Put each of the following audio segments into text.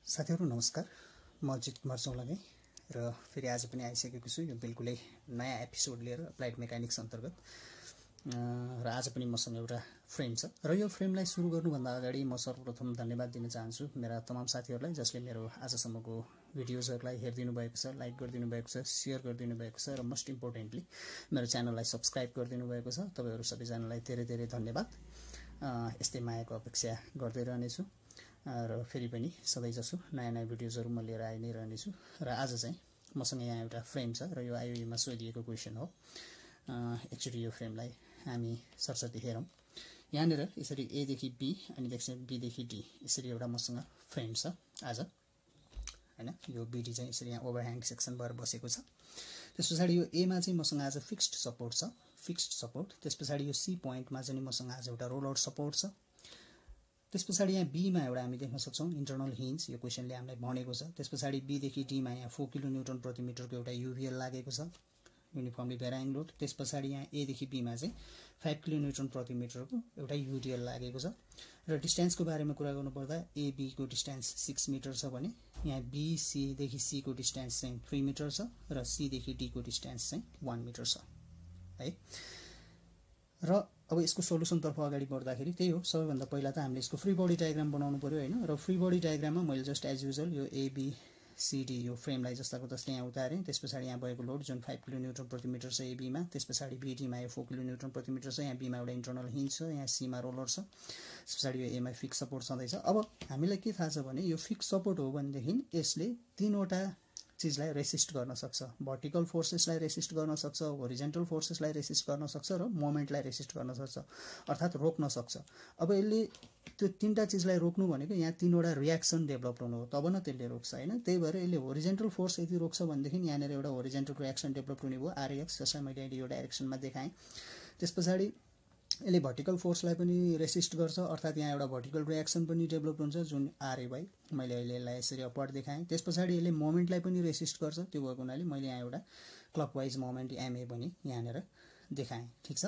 साथीहरु नमस्कार, म अजित कुमार चौलागाई र फेरि आज पनि आइसकेको छु यो बिल्कुलै नयाँ एपिसोड लिएर अप्लाइड मेकानिक्स अन्तर्गत। र आज पनि मसँग एउटा फ्रेम छ र यो फ्रेमलाई सुरु गर्नुभन्दा अगाडि म सर्वप्रथम धन्यवाद दिन चाहन्छु मेरा तमाम साथीहरुलाई जसले मेरो आजसम्मको भिडियोजहरुलाई हेर्दिनु भएको छ, लाइक गरिदिनु भएको छ, शेयर गरिदिनु भएको छ र मोस्ट इम्पोर्टेन्टली मेरो च्यानललाई सब्स्क्राइब गरिदिनु भएको छ। तपाईहरु सबैजनालाई धेरै धेरै धन्यवाद। यस्तै मायाको अपेक्षा गर्दै रहनेछु र फेरि पनि सधैँजसो नयाँ नयाँ भिडियोजहरु म लिएर आइ नै रहनेछु। र आज चाहिँ मसँग यहाँ एउटा फ्रेम छ र यो आईओई मा सोधिएको क्वेशन हो। एक्चुअली यो फ्रेमलाई हामी सरसर्ती हेरौं। यहाँनिर यसरी ए देखि बी अनि बी देखि डी यसरी एउटा मसँग फ्रेम छ आज, हैन। यो बीडी चाहिँ यसरी यहाँ ओभरह्याङ सेक्सन भएर बसेको छ। त्यसपछाडी यो ए मा चाहिँ मसँग आज फिक्स्ड सपोर्ट छ, फिक्स्ड सपोर्ट। त्यसपछाडी यो सी पोइन्टमा चाहिँ मसँग आज एउटा रोल आउट सपोर्ट छ। त्यसपछाडी यहाँ बी मा एउटा हामी देख्न सक्छौं इन्टरनल हिन्ज, यो क्वेशनले हामीलाई भनेको छ। त्यसपछाडी बी देखि डी मा यहाँ 4 किलो न्यूटन प्रति मिटरको एउटा यूभीएल लागेको छ, युनिफर्मली भ्याराइङ लोड। त्यसपछाडी यहाँ ए देखि बी मा चाहिँ 5 किलो न्यूटन प्रति मिटरको एउटा यूडीएल लागेको छ। र डिस्टेन्सको बारेमा कुरा गर्नुपर्दा ए बी को डिस्टेन्स 6 मिटर छ भने यहाँ बी सी देखि सी को डिस्टेन्स चाहिँ 3 मिटर छ र सी देखि डी को डिस्टेन्स चाहिँ 1 मिटर छ, है। र अब यसको सोलुसन तर्फ अगाडि बढ्दाखेरि त्यही हो, सबैभन्दा पहिला त हामीले यसको फ्री बडी डायग्राम बनाउनु पर्यो, हैन। र फ्री बडी डायग्राममा मैले जस्ट एज युजुअल यो ए बी सी डी यो फ्रेमलाई जस्ताको तस्तै यहाँ उतारे। त्यसपछाडी यहाँ भएको लोड जुन 5 किलो न्यूटन प्रति मिटर छ ए बी मा, त्यसपछाडी बी डी मा यो 4 किलो न्यूटन प्रति मिटर छ, यहाँ बी मा एउटा इन्टरनल हिन्ज छ, यहाँ सी मा रोलर छ, त्यसपछाडी यो ए मा फिक्स सपोर्ट छँदैछ। अब हामीलाई के थाहा छ भने यो फिक्स सपोर्ट हो भनेदेखि यसले तीनवटा चीजलाई रेसिस्ट गर्न सक्छ। भर्टिकल फोर्सेसलाई रेसिस्ट गर्न सक्छ, होरिजेन्टल फोर्सेसलाई रेसिस्ट गर्न सक्छ र मोमेन्टलाई रेसिस्ट गर्न सक्छ, अर्थात रोक्न सक्छ। अब यसले त्यो तीनटा चीजलाई रोक्नु भनेको यहाँ तीनवटा रियाक्सन डेभलप हुनु हो, तब न त्यसले रोक्छ, हैन। त्यही भएर यसले होरिजेन्टल फोर्स यदि रोक्छ भनेदेखि यहाँनिर एउटा होरिजेन्टल रियाक्सन डेभलप हुने भयो आरएक्स, जसलाई मैले अहिले यो डाइरेक्सनमा देखाएँ। त्यसपछाडी यसले भर्टिकल फोर्सलाई पनि रेसिस्ट गर्छ, अर्थात यहाँ एउटा भर्टिकल रियाक्सन पनि डेभलप हुन्छ जुन आरएवाई, मैले अहिले यसलाई यसरी अपवर्ड देखाएँ। त्यसपछाडी यसले मोमेन्टलाई पनि रेसिस्ट गर्छ, त्यो भएको हुनाले मैले यहाँ एउटा क्लकवाइज मोमेन्ट एमए पनि यहाँनिर देखाएँ, ठीक छ।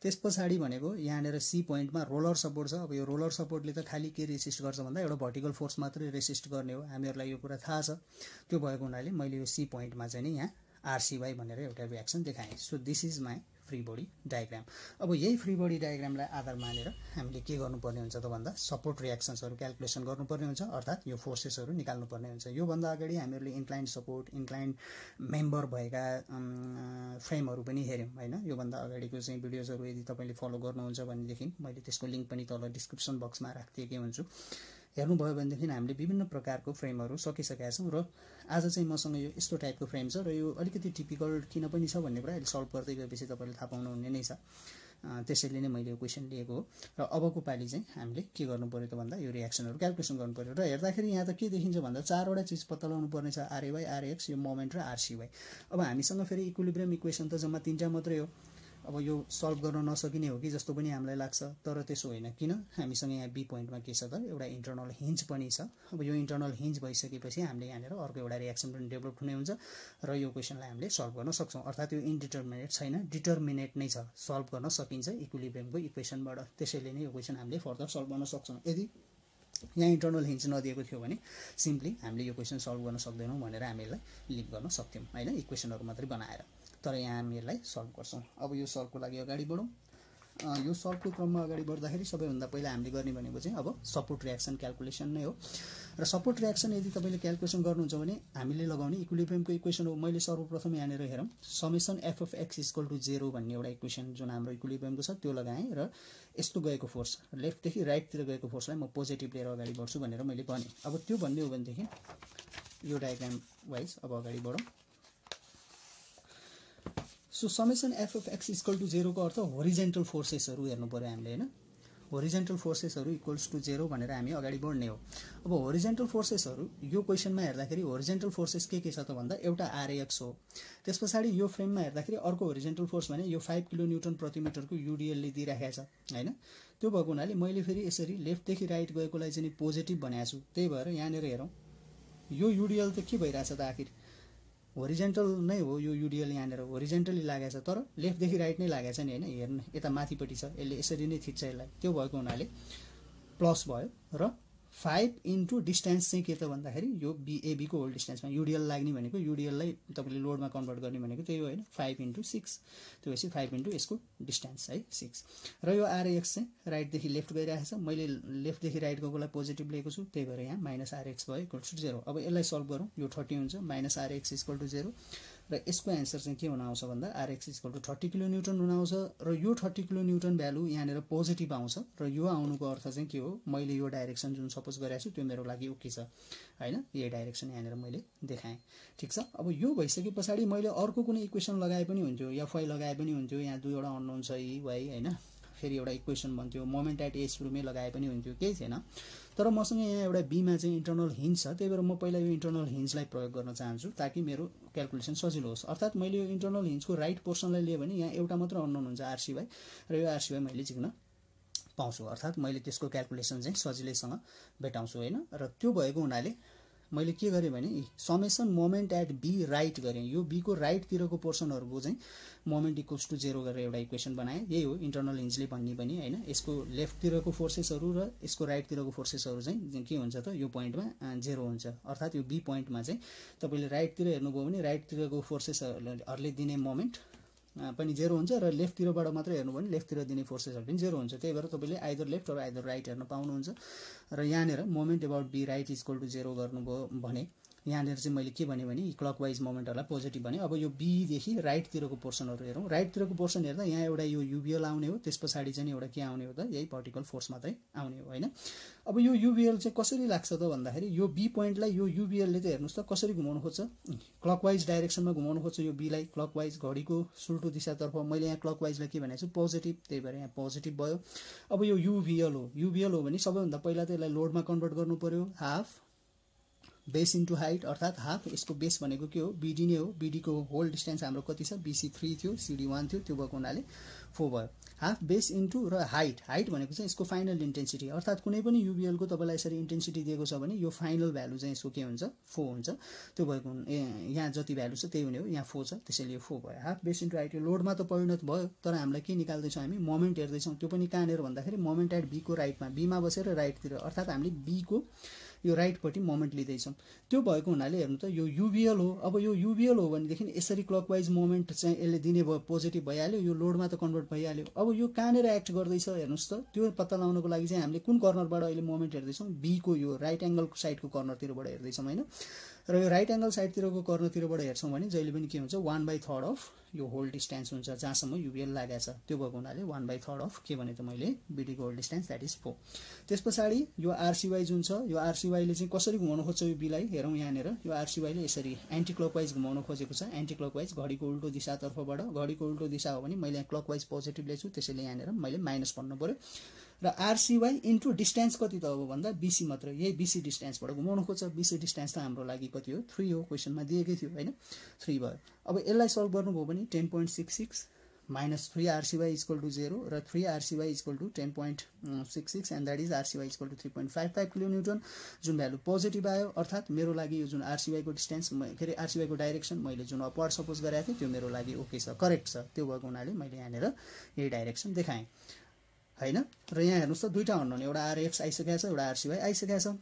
त्यसपछाडी भनेको यहाँनिर सी पोइन्टमा रोलर सपोर्ट छ। अब यो रोलर सपोर्टले त खाली के रेसिस्ट गर्छ भन्दा एउटा भर्टिकल फोर्स मात्रै रेसिस्ट गर्ने हो, हामीहरुलाई यो कुरा थाहा छ। त्यो भएको हुनाले मैले यो सी पोइन्टमा चाहिँ नि यहाँ आरसीवाई भनेर एउटा रियाक्सन देखाएँ। So this is my free body diagram. अब यही फ्री बडी डायग्रामलाई आधार मानेर हामीले के गर्नुपर्ने हुन्छ त भन्दा सपोर्ट रियाक्सन्सहरु क्याल्कुलेसन गर्नुपर्ने हुन्छ, अर्थात यो फोर्सेसहरु निकाल्नुपर्ने हुन्छ। यो भन्दा अगाडि हामीहरुले इन्क्लाइन सपोर्ट, इन्क्लाइन मेम्बर भएका फ्रेमहरु पनि हेर्यौं, हैन। यो भन्दा अगाडिको चाहिँ भिडियोजहरु यदि तपाईले फलो गर्नुहुन्छ भनेदेखि मैले त्यसको लिंक पनि तल डिस्क्रिप्सन बक्समा राखिदिएकै हुन्छु, हेर्नुभयो भनेदेखि हामीले विभिन्न प्रकारको फ्रेमहरु सकिसकेका छौं। र आज चाहिँ मसँग यो यस्तो टाइपको फ्रेम छ र यो अलिकति टिपिकल किन पनि छ भन्ने कुरा अहिले सल्भ गर्दै गएपछि तपाईले थाहा पाउनुहुने नै छ। त्यसैले नै मैले यो क्वेशन लिएको हो। र अबको पाली चाहिँ हामीले के गर्नु पर्यो त भन्दा यो रियाक्सनहरु क्याल्कुलेसन गर्नु पर्यो। र हेर्दाखेरि यहाँ त के देखिन्छ भन्दा चारवटा चीज पत्ता लगाउनु पर्ने छ, आरएवाई, आरएक्स, यो मोमेन्ट र आरसीवाई। अब हामीसँग फेरि इक्विलिब्रियम इक्वेसन त जम्मा तीनटा मात्रै हो। अब यो सल्भ गर्न नसकिने हो कि जस्तो पनि हामीलाई लाग्छ, तर त्यसो होइन। किन? हामीसँग यहाँ बी पोइन्टमा के छ त एउटा इन्टरनल हिन्ज पनि छ। अब यो इन्टरनल हिन्ज भइसकेपछि हामीले यहाँनिर अर्को एउटा रियाक्सन पनि डेभलप हुने हुन्छ र यो क्वेशनलाई हामीले सल्भ गर्न सक्छौं, अर्थात यो इन्डिटरमिनेट छैन, डिटरमिनेट नै छ, सल्भ गर्न सकिन्छ इक्विलिब्रियमको इक्वेशनबाट। त्यसैले नै यो क्वेशन हामीले फर्दर सल्भ गर्न सक्छौं। यदि यहाँ इन्टरनल हिन्ज नदिएको थियो भने सिम्पली हामीले यो क्वेशन सल्भ गर्न सक्दैनौं भनेर हामीलाई लिभ गर्न सक्थ्यौं, हैन, इक्वेशनहरु मात्रै बनाएर। तर यहाँ हामी यसलाई सल्भ गर्छौं। अब यो सल्भको लागि अगाडि बढौं। यो सल्भको क्रममा अगाडि बढ्दाखेरि सबैभन्दा पहिला हामीले गर्ने भनेको चाहिँ अब सपोर्ट रियाक्सन क्याल्कुलेसन नै हो। र सपोर्ट रियाक्सन यदि तपाईले क्याल्कुलेसन गर्नुहुन्छ भने हामीले लगाउने इक्विलिब्रियमको इक्वेसन हो। मैले सर्वप्रथम यहाँनिर हेरौं, summation F of X equal to 0 भन्ने एउटा इक्वेसन जुन हाम्रो इक्विलिब्रियमको छ त्यो लगाएँ र यस्तो गएको फोर्स लेफ्टदेखि राइटतिर गएको फोर्सलाई म पोजिटिभ लिएर अगाडि बढ्छु भनेर मैले भने। अब त्यो भन्ने हो भनेदेखि यो डायग्राम वाइज अब अगाडि बढौं। So summation F of X equal to 0 को अर्थ होरिजेन्टल फोर्सेसहरु हेर्नु पर्यो हामीले, हैन। होरिजेन्टल फोर्सेसहरु इक्वल्स टु 0 भनेर हामी अगाडि बढ्ने हो। अब होरिजेन्टल फोर्सेसहरु यो क्वेशनमा हेर्दाखेरि होरिजेन्टल फोर्सेस के छ त भन्दा एउटा आरएक्स हो। त्यसपछाडी यो फ्रेममा हेर्दाखेरि अर्को होरिजेन्टल फोर्स भने यो 5 किलो न्यूटन प्रति मिटरको यूडीएल ले दिइराखेको छ, हैन। त्यो भएको हुनाले मैले फेरि यसरी लेफ्टदेखि राइट गएकोलाई चाहिँ पोजिटिभ भनेको छु। त्यही भएर यहाँनिर हेरौं, यो यूडीएल त के भइराछ त आखिर होरिजेन्टल नै हो। यो यूडीएल यहाँनिर होरिजेन्टली लागेको छ, तर लेफ्टदेखि राइट नै लागेको छ नि, हैन। हेर्नु यता माथिपट्टि छ, यसले यसरी नै थिच्छ यसलाई। त्यो भएको हुनाले प्लस भयो र 5 इन्टु डिस्टेन्स चाहिँ के त भन्दाखेरि यो एबी को होल डिस्टेन्समा युडिएल लाग्ने भनेको युडिएललाई तपाईँले लोडमा कन्भर्ट गर्ने भनेको त्यही हो होइन 5 इन्टु 6 त्यो भएपछि 5 इन्टु यसको डिस्टेन्स है 6 र यो आरएक्स चाहिँ राइटदेखि लेफ्ट गइरहेको छ मैले लेफ्टदेखि राइट गएकोलाई पोजिटिभ लिएको छु त्यही भएर यहाँ माइनस आरएक्स भयो इक्वल टु 0 अब यसलाई सल्भ गरौँ यो 30 हुन्छ माइनस आरएक्स इक्वल टु 0 र यसको एन्सर चाहिँ के हुन आउँछ भन्दा RX equal to 30 kilo newton हुन आउँछ र यो 30 किलो न्युटन भ्यालु यहाँनिर पोजिटिभ आउँछ र यो आउनुको अर्थ चाहिँ के हो मैले यो डाइरेक्सन जुन सपोज गरेको छु त्यो मेरो लागि ओके छ हैन यही डाइरेक्सन यहाँनिर मैले देखाएँ ठीक छ अब यो भइसके पछाडि मैले अर्को कुनै इक्वेसन लगाए पनि हुन्थ्यो एफवाई लगाए पनि हुन्थ्यो यहाँ दुईवटा अननोन छ ई वाई हैन फेरि एउटा इक्वेसन भन्थ्यो मोमेन्ट एट ए सुरुमै लगाए पनि हुन्थ्यो केही छैन तर मसँग यहाँ एउटा बीमा चाहिँ इन्टरनल हिन्ज छ त्यही भएर म पहिला यो इन्टरनल हिन्जलाई प्रयोग गर्न चाहन्छु ताकि मेरो क्याल्कुलेसन सजिलो होस् अर्थात् मैले यो इन्टरनल हिन्जको राइट पोर्सनलाई लिएँ भने यहाँ एउटा मात्र अननोन हुन्छ आरसीवाई र यो आरसीवाई मैले झिक्न पाउँछु अर्थात् मैले त्यसको क्याल्कुलेसन चाहिँ सजिलैसँग भेटाउँछु होइन र त्यो भएको हुनाले मैले के गरेँ भने summation moment at B right गरेँ यो बी को राइटतिरको पोर्सनहरूको चाहिँ मोमेन्ट इक्वल्स टु 0 गरेर एउटा इक्वेसन बनाएँ यही हो इन्टरनल हिन्जले भन्ने पनि होइन यसको लेफ्टतिरको फोर्सेसहरू र यसको राइटतिरको फोर्सेसहरू चाहिँ के हुन्छ त यो पोइन्टमा 0 हुन्छ अर्थात् यो बी पोइन्टमा चाहिँ तपाईँले राइटतिर हेर्नुभयो भने राइटतिरको फोर्सेसहरूले दिने मोमेन्ट पनि 0 हुन्छ र लेफ्टतिरबाट मात्र हेर्नुभयो भने लेफ्टतिर दिने फोर्सेसहरू पनि 0 हुन्छ त्यही भएर तपाईँले either left or either right हेर्न पाउनुहुन्छ र यहाँनिर moment about B right equal to 0 गर्नुभयो भने यहाँनिर चाहिँ मैले के भने क्लकवाइज मोमेन्टहरूलाई पोजिटिभ भने अब यो बीदेखि राइटतिरको पोर्सनहरू हेरौँ राइटतिरको पोर्सन हेर्दा यहाँ एउटा यो युबिएल आउने हो त्यस पछाडि चाहिँ एउटा के आउने हो त यही पर्टिकल फोर्स मात्रै आउने हो होइन अब यो युबिएल चाहिँ कसरी लाग्छ त भन्दाखेरि यो बी पोइन्टलाई यो युबिएलले त हेर्नुहोस् त कसरी घुमाउनु खोज्छ क्लकवाइज डाइरेक्सनमा घुमाउनु खोज्छ यो बीलाई क्लकवाइज घडीको सुल्टो दिशातर्फ मैले यहाँ क्लकवाइजलाई के भनेको छु पोजिटिभ त्यही भएर यहाँ पोजिटिभ भयो अब यो युबिएल हो भने सबैभन्दा पहिला त यसलाई लोडमा कन्भर्ट गर्नु पर्यो हाफ बेस इन्टु हाइट अर्थात् हाफ यसको बेस भनेको के हो बीडी नै हो बीडीको होल डिस्टेन्स हाम्रो कति छ बीसी 3 थियो सीडी 1 थियो त्यो भएको हुनाले 4 भयो हाफ बेस इन्टु र हाइट भनेको चाहिँ यसको फाइनल इन्टेन्सिटी अर्थात् कुनै पनि युबिएलको तपाईँलाई यसरी इन्टेन्सिटी दिएको छ भने यो फाइनल भ्यालु चाहिँ यसको के हुन्छ 4 हुन्छ त्यो भएको यहाँ जति भ्यालु छ त्यही हुने हो यहाँ 4 छ त्यसैले यो 4 भयो हाफ बेस इन्टु हाइट यो लोडमा त परिणत भयो तर हामीलाई के निकाल्दैछौँ हामी मोमेन्ट हेर्दैछौँ त्यो पनि कहाँनिर भन्दाखेरि मोमेन्ट एट बीको राइटमा बीमा बसेर राइटतिर अर्थात् हामीले बीको यो राइटपट्टि मोमेन्ट लिँदैछौँ त्यो भएको हुनाले हेर्नु त यो युबिएल हो अब यो युबिएल हो भनेदेखि यसरी क्लकवाइज मोमेन्ट चाहिँ यसले दिने भयो पोजिटिभ भइहाल्यो यो लोडमा त कन्भर्ट भइहाल्यो अब यो कहाँनिर एक्ट गर्दैछ हेर्नुहोस् त त्यो पत्ता लगाउनको लागि चाहिँ हामीले कुन कर्नरबाट अहिले मोमेन्ट हेर्दैछौँ बीको यो राइट एङ्गल साइडको कर्नरतिरबाट हेर्दैछौँ होइन र यो राइट एङ्गल साइडतिरको कर्नरतिरबाट हेर्छौँ भने जहिले पनि के हुन्छ 1/3 अफ यो होल डिस्टेन्स हुन्छ जहाँसम्म युबिएल लागेको छ त्यो भएको हुनाले 1/3 अफ के भने त मैले बीडीको होल डिस्टेन्स द्याट इज 4 त्यस पछाडि यो आरसीवाई जुन छ यो आरसीवाईले चाहिँ कसरी घुमाउनु खोज्छ यो बीलाई हेरौँ यहाँनिर यो आरसीवाईले यसरी एन्टी क्लकवाइज घुमाउनु खोजेको छ एन्टी क्लकवाइज घडीको उल्टो दिशातर्फबाट घडीको उल्टो दिशा हो भने मैले यहाँ क्लकवाइज पोजिटिभ ल्याउँछु त्यसैले यहाँनिर मैले माइनस भन्नु पर्यो र आरसीवाई इन्टु डिस्टेन्स कति त हो भन्दा बीसी मात्र यही बीसी डिस्टेन्सबाट घुमाउनु खोज्छ बीसी डिस्टेन्स त हाम्रो लागि कति हो 3 हो क्वेसनमा दिएकै थियो होइन 3 भयो अब यसलाई सल्भ गर्नुभयो भने 10.66 minus 3 RCY is equal to 0 र 3 RCY is equal to 10.66 and that is RCY is equal to 3.55 kilonewton जुन भ्यालु पोजिटिभ आयो अर्थात् मेरो लागि यो जुन RCY को डिस्टेन्स के अरे RCY को डाइरेक्सन मैले जुन अपवर्ड सपोज गरेको थिएँ त्यो मेरो लागि ओके छ करेक्ट छ त्यो भएको हुनाले मैले यहाँनिर यही डाइरेक्सन देखाएँ हैन र यहाँ हेर्नुस् त दुईटा अननोन एउटा RX आइसकेको छ एउटा RCY आइसकेको छ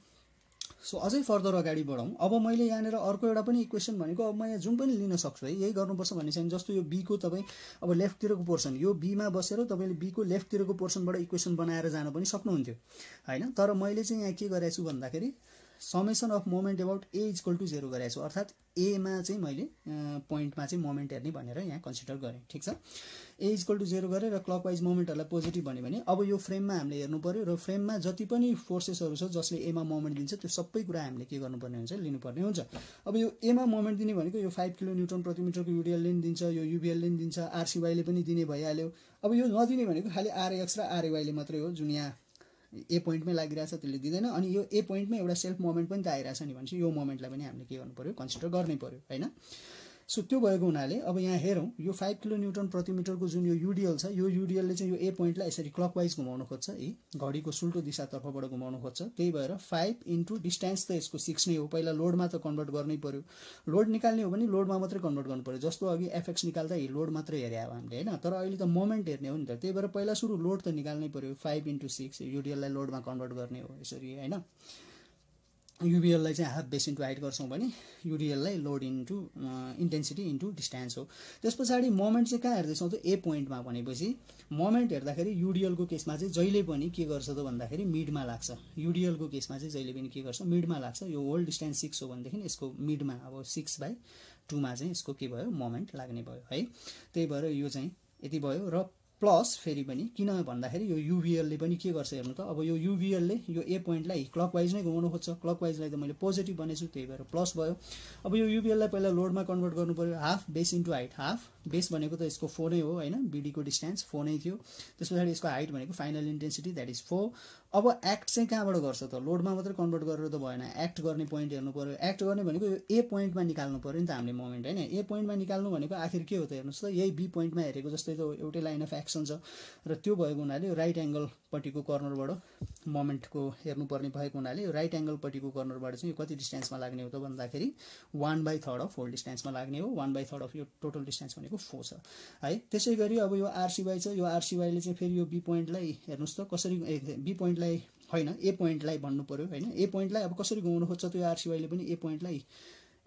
सो अझै फर्दर अगाडि बढौँ अब मैले यहाँनिर अर्को एउटा पनि इक्वेसन भनेको अब म यहाँ जुन पनि लिन सक्छु है यही गर्नुपर्छ भन्ने छैन जस्तो यो बी को तपाईँ अब लेफ्टतिरको पोर्सन यो बीमा बसेर तपाईँले बी को लेफ्टतिरको पोर्सनबाट इक्वेसन बनाएर जान पनि सक्नुहुन्थ्यो हैन तर मैले चाहिँ यहाँ के गरेछु भन्दाखेरि summation of moment about A is equal to 0 गरेको छु अर्थात् एमा चाहिँ मैले पोइन्टमा चाहिँ मोमेन्ट हेर्ने भनेर यहाँ कन्सिडर गरेँ ठिक छ ए इज इक्वल टु 0 गरेर र क्लकवाइज मोमेन्टहरूलाई पोजिटिभ भन्यो भने अब यो फ्रेममा हामीले हेर्नु पर्यो र फ्रेममा जति पनि फोर्सेसहरू छ जसले एमा मोमेन्ट दिन्छ त्यो सबै कुरा हामीले के गर्नुपर्ने हुन्छ लिनुपर्ने हुन्छ अब यो एमा मोमेन्ट दिने भनेको यो 5 किलो न्युटन प्रति मिटरको युडिएलले पनि दिन्छ यो युबिएलले पनि दिन्छ आरसीवाईले पनि दिने भइहाल्यो अब यो नदिने भनेको खालि आरएक्स र आरएवाईले मात्रै हो जुन यहाँ ए पोइन्टमै लागिरहेछ त्यसले दिँदैन अनि यो ए पोइन्टमै एउटा सेल्फ मोमेन्ट पनि त आइरहेछ नि भनेपछि यो मोमेन्टलाई पनि हामीले के गर्नु पर्यो कन्सिडर गर्नै पर्यो हैन सो त्यो भएको हुनाले अब यहाँ हेरौँ यो 5 किलो न्युटन प्रति मिटरको जुन यो युडिएल छ यो युडिएलले चाहिँ यो ए पोइन्टलाई यसरी क्लकवाइज घुमाउन खोज्छ है, घडीको सुल्टो दिशातर्फबाट घुमाउन खोज्छ। त्यही भएर 5 इन्टु डिस्टेन्स त यसको 6 नै हो, पहिला लोडमा त कन्भर्ट गर्नै पर्यो, लोड निकाल्ने हो भने लोडमा मात्रै कन्भर्ट गर्नु पर्यो। जस्तो अघि एफएक्स निकाल्दा लोड मात्रै हेरे अब हामीले होइन, तर अहिले त मोमेन्ट हेर्ने हो नि त, त्यही भएर पहिला सुरु लोड त निकाल्नै पर्यो। 5 इन्टु 6 युडिएललाई लोडमा कन्भर्ट गर्ने हो यसरी होइन। युबिएललाई चाहिँ हाफ बेस इन्टु हाइट गर्छौँ भने युडिएललाई load into intensity into distance हो। त्यस पछाडि मोमेन्ट चाहिँ कहाँ हेर्दैछौँ त ए पोइन्टमा भनेपछि मोमेन्ट हेर्दाखेरि युडिएलको केसमा चाहिँ जहिले पनि के गर्छ त भन्दाखेरि मिडमा लाग्छ। युडिएलको केसमा चाहिँ जहिले पनि के गर्छ मिडमा लाग्छ। यो होल डिस्टेन्स 6 हो भनेदेखि यसको मिडमा अब 6/2 चाहिँ यसको के भयो मोमेन्ट लाग्ने भयो है। त्यही भएर यो चाहिँ यति भयो र प्लस फेरि पनि किन भन्दाखेरि यो युबिएलले पनि के गर्छ हेर्नु त, अब यो युबिएलले यो ए पोइन्टलाई क्लकवाइज नै घुमाउनु खोज्छ, क्लकवाइजलाई त मैले पोजिटिभ भनेछु त्यही भएर प्लस भयो। अब यो युबिएललाई पहिला लोडमा कन्भर्ट गर्नु पर्यो, half base into height, half base भनेको त यसको 4 नै हो होइन, बिडीको डिस्टेन्स 4 नै थियो। त्यस पछाडि यसको हाइट भनेको फाइनल इन्टेन्सिटी द्याट इज 4। अब एक्ट चाहिँ कहाँबाट गर्छ त, लोडमा मात्रै कन्भर्ट गरेर त भएन, एक्ट गर्ने पोइन्ट हेर्नु पर्यो। एक्ट गर्ने भनेको यो ए पोइन्टमा निकाल्नु पर्यो नि त हामीले मोमेन्ट होइन। ए पोइन्टमा निकाल्नु भनेको आखिर के हो त हेर्नुहोस् त, यही बी पोइन्टमा हेरेको जस्तै त एउटै लाइन अफ एक्सन छ र त्यो भएको हुनाले राइट एङ्गलपट्टिको कर्नरबाट मोमेन्टको हेर्नुपर्ने भएको हुनाले यो राइट एङ्गलपट्टिको कर्नरबाट चाहिँ यो कति डिस्टेन्समा लाग्ने हो त भन्दाखेरि 1/3 अफ होल डिस्टेन्समा लाग्ने हो। 1/3 अफ यो टोटल डिस्टेन्स भनेको 4 छ है। त्यसै गरी अब यो आरसिवाई छ, यो आरसिवाईले चाहिँ फेरि यो बी पोइन्टलाई हेर्नुहोस् त कसरी, बी पोइन्टलाई होइन ए पोइन्टलाई भन्नु पर्यो होइन। ए पोइन्टलाई अब कसरी घुमाउनु खोज्छ त यो आरसिवाईले पनि ए पोइन्टलाई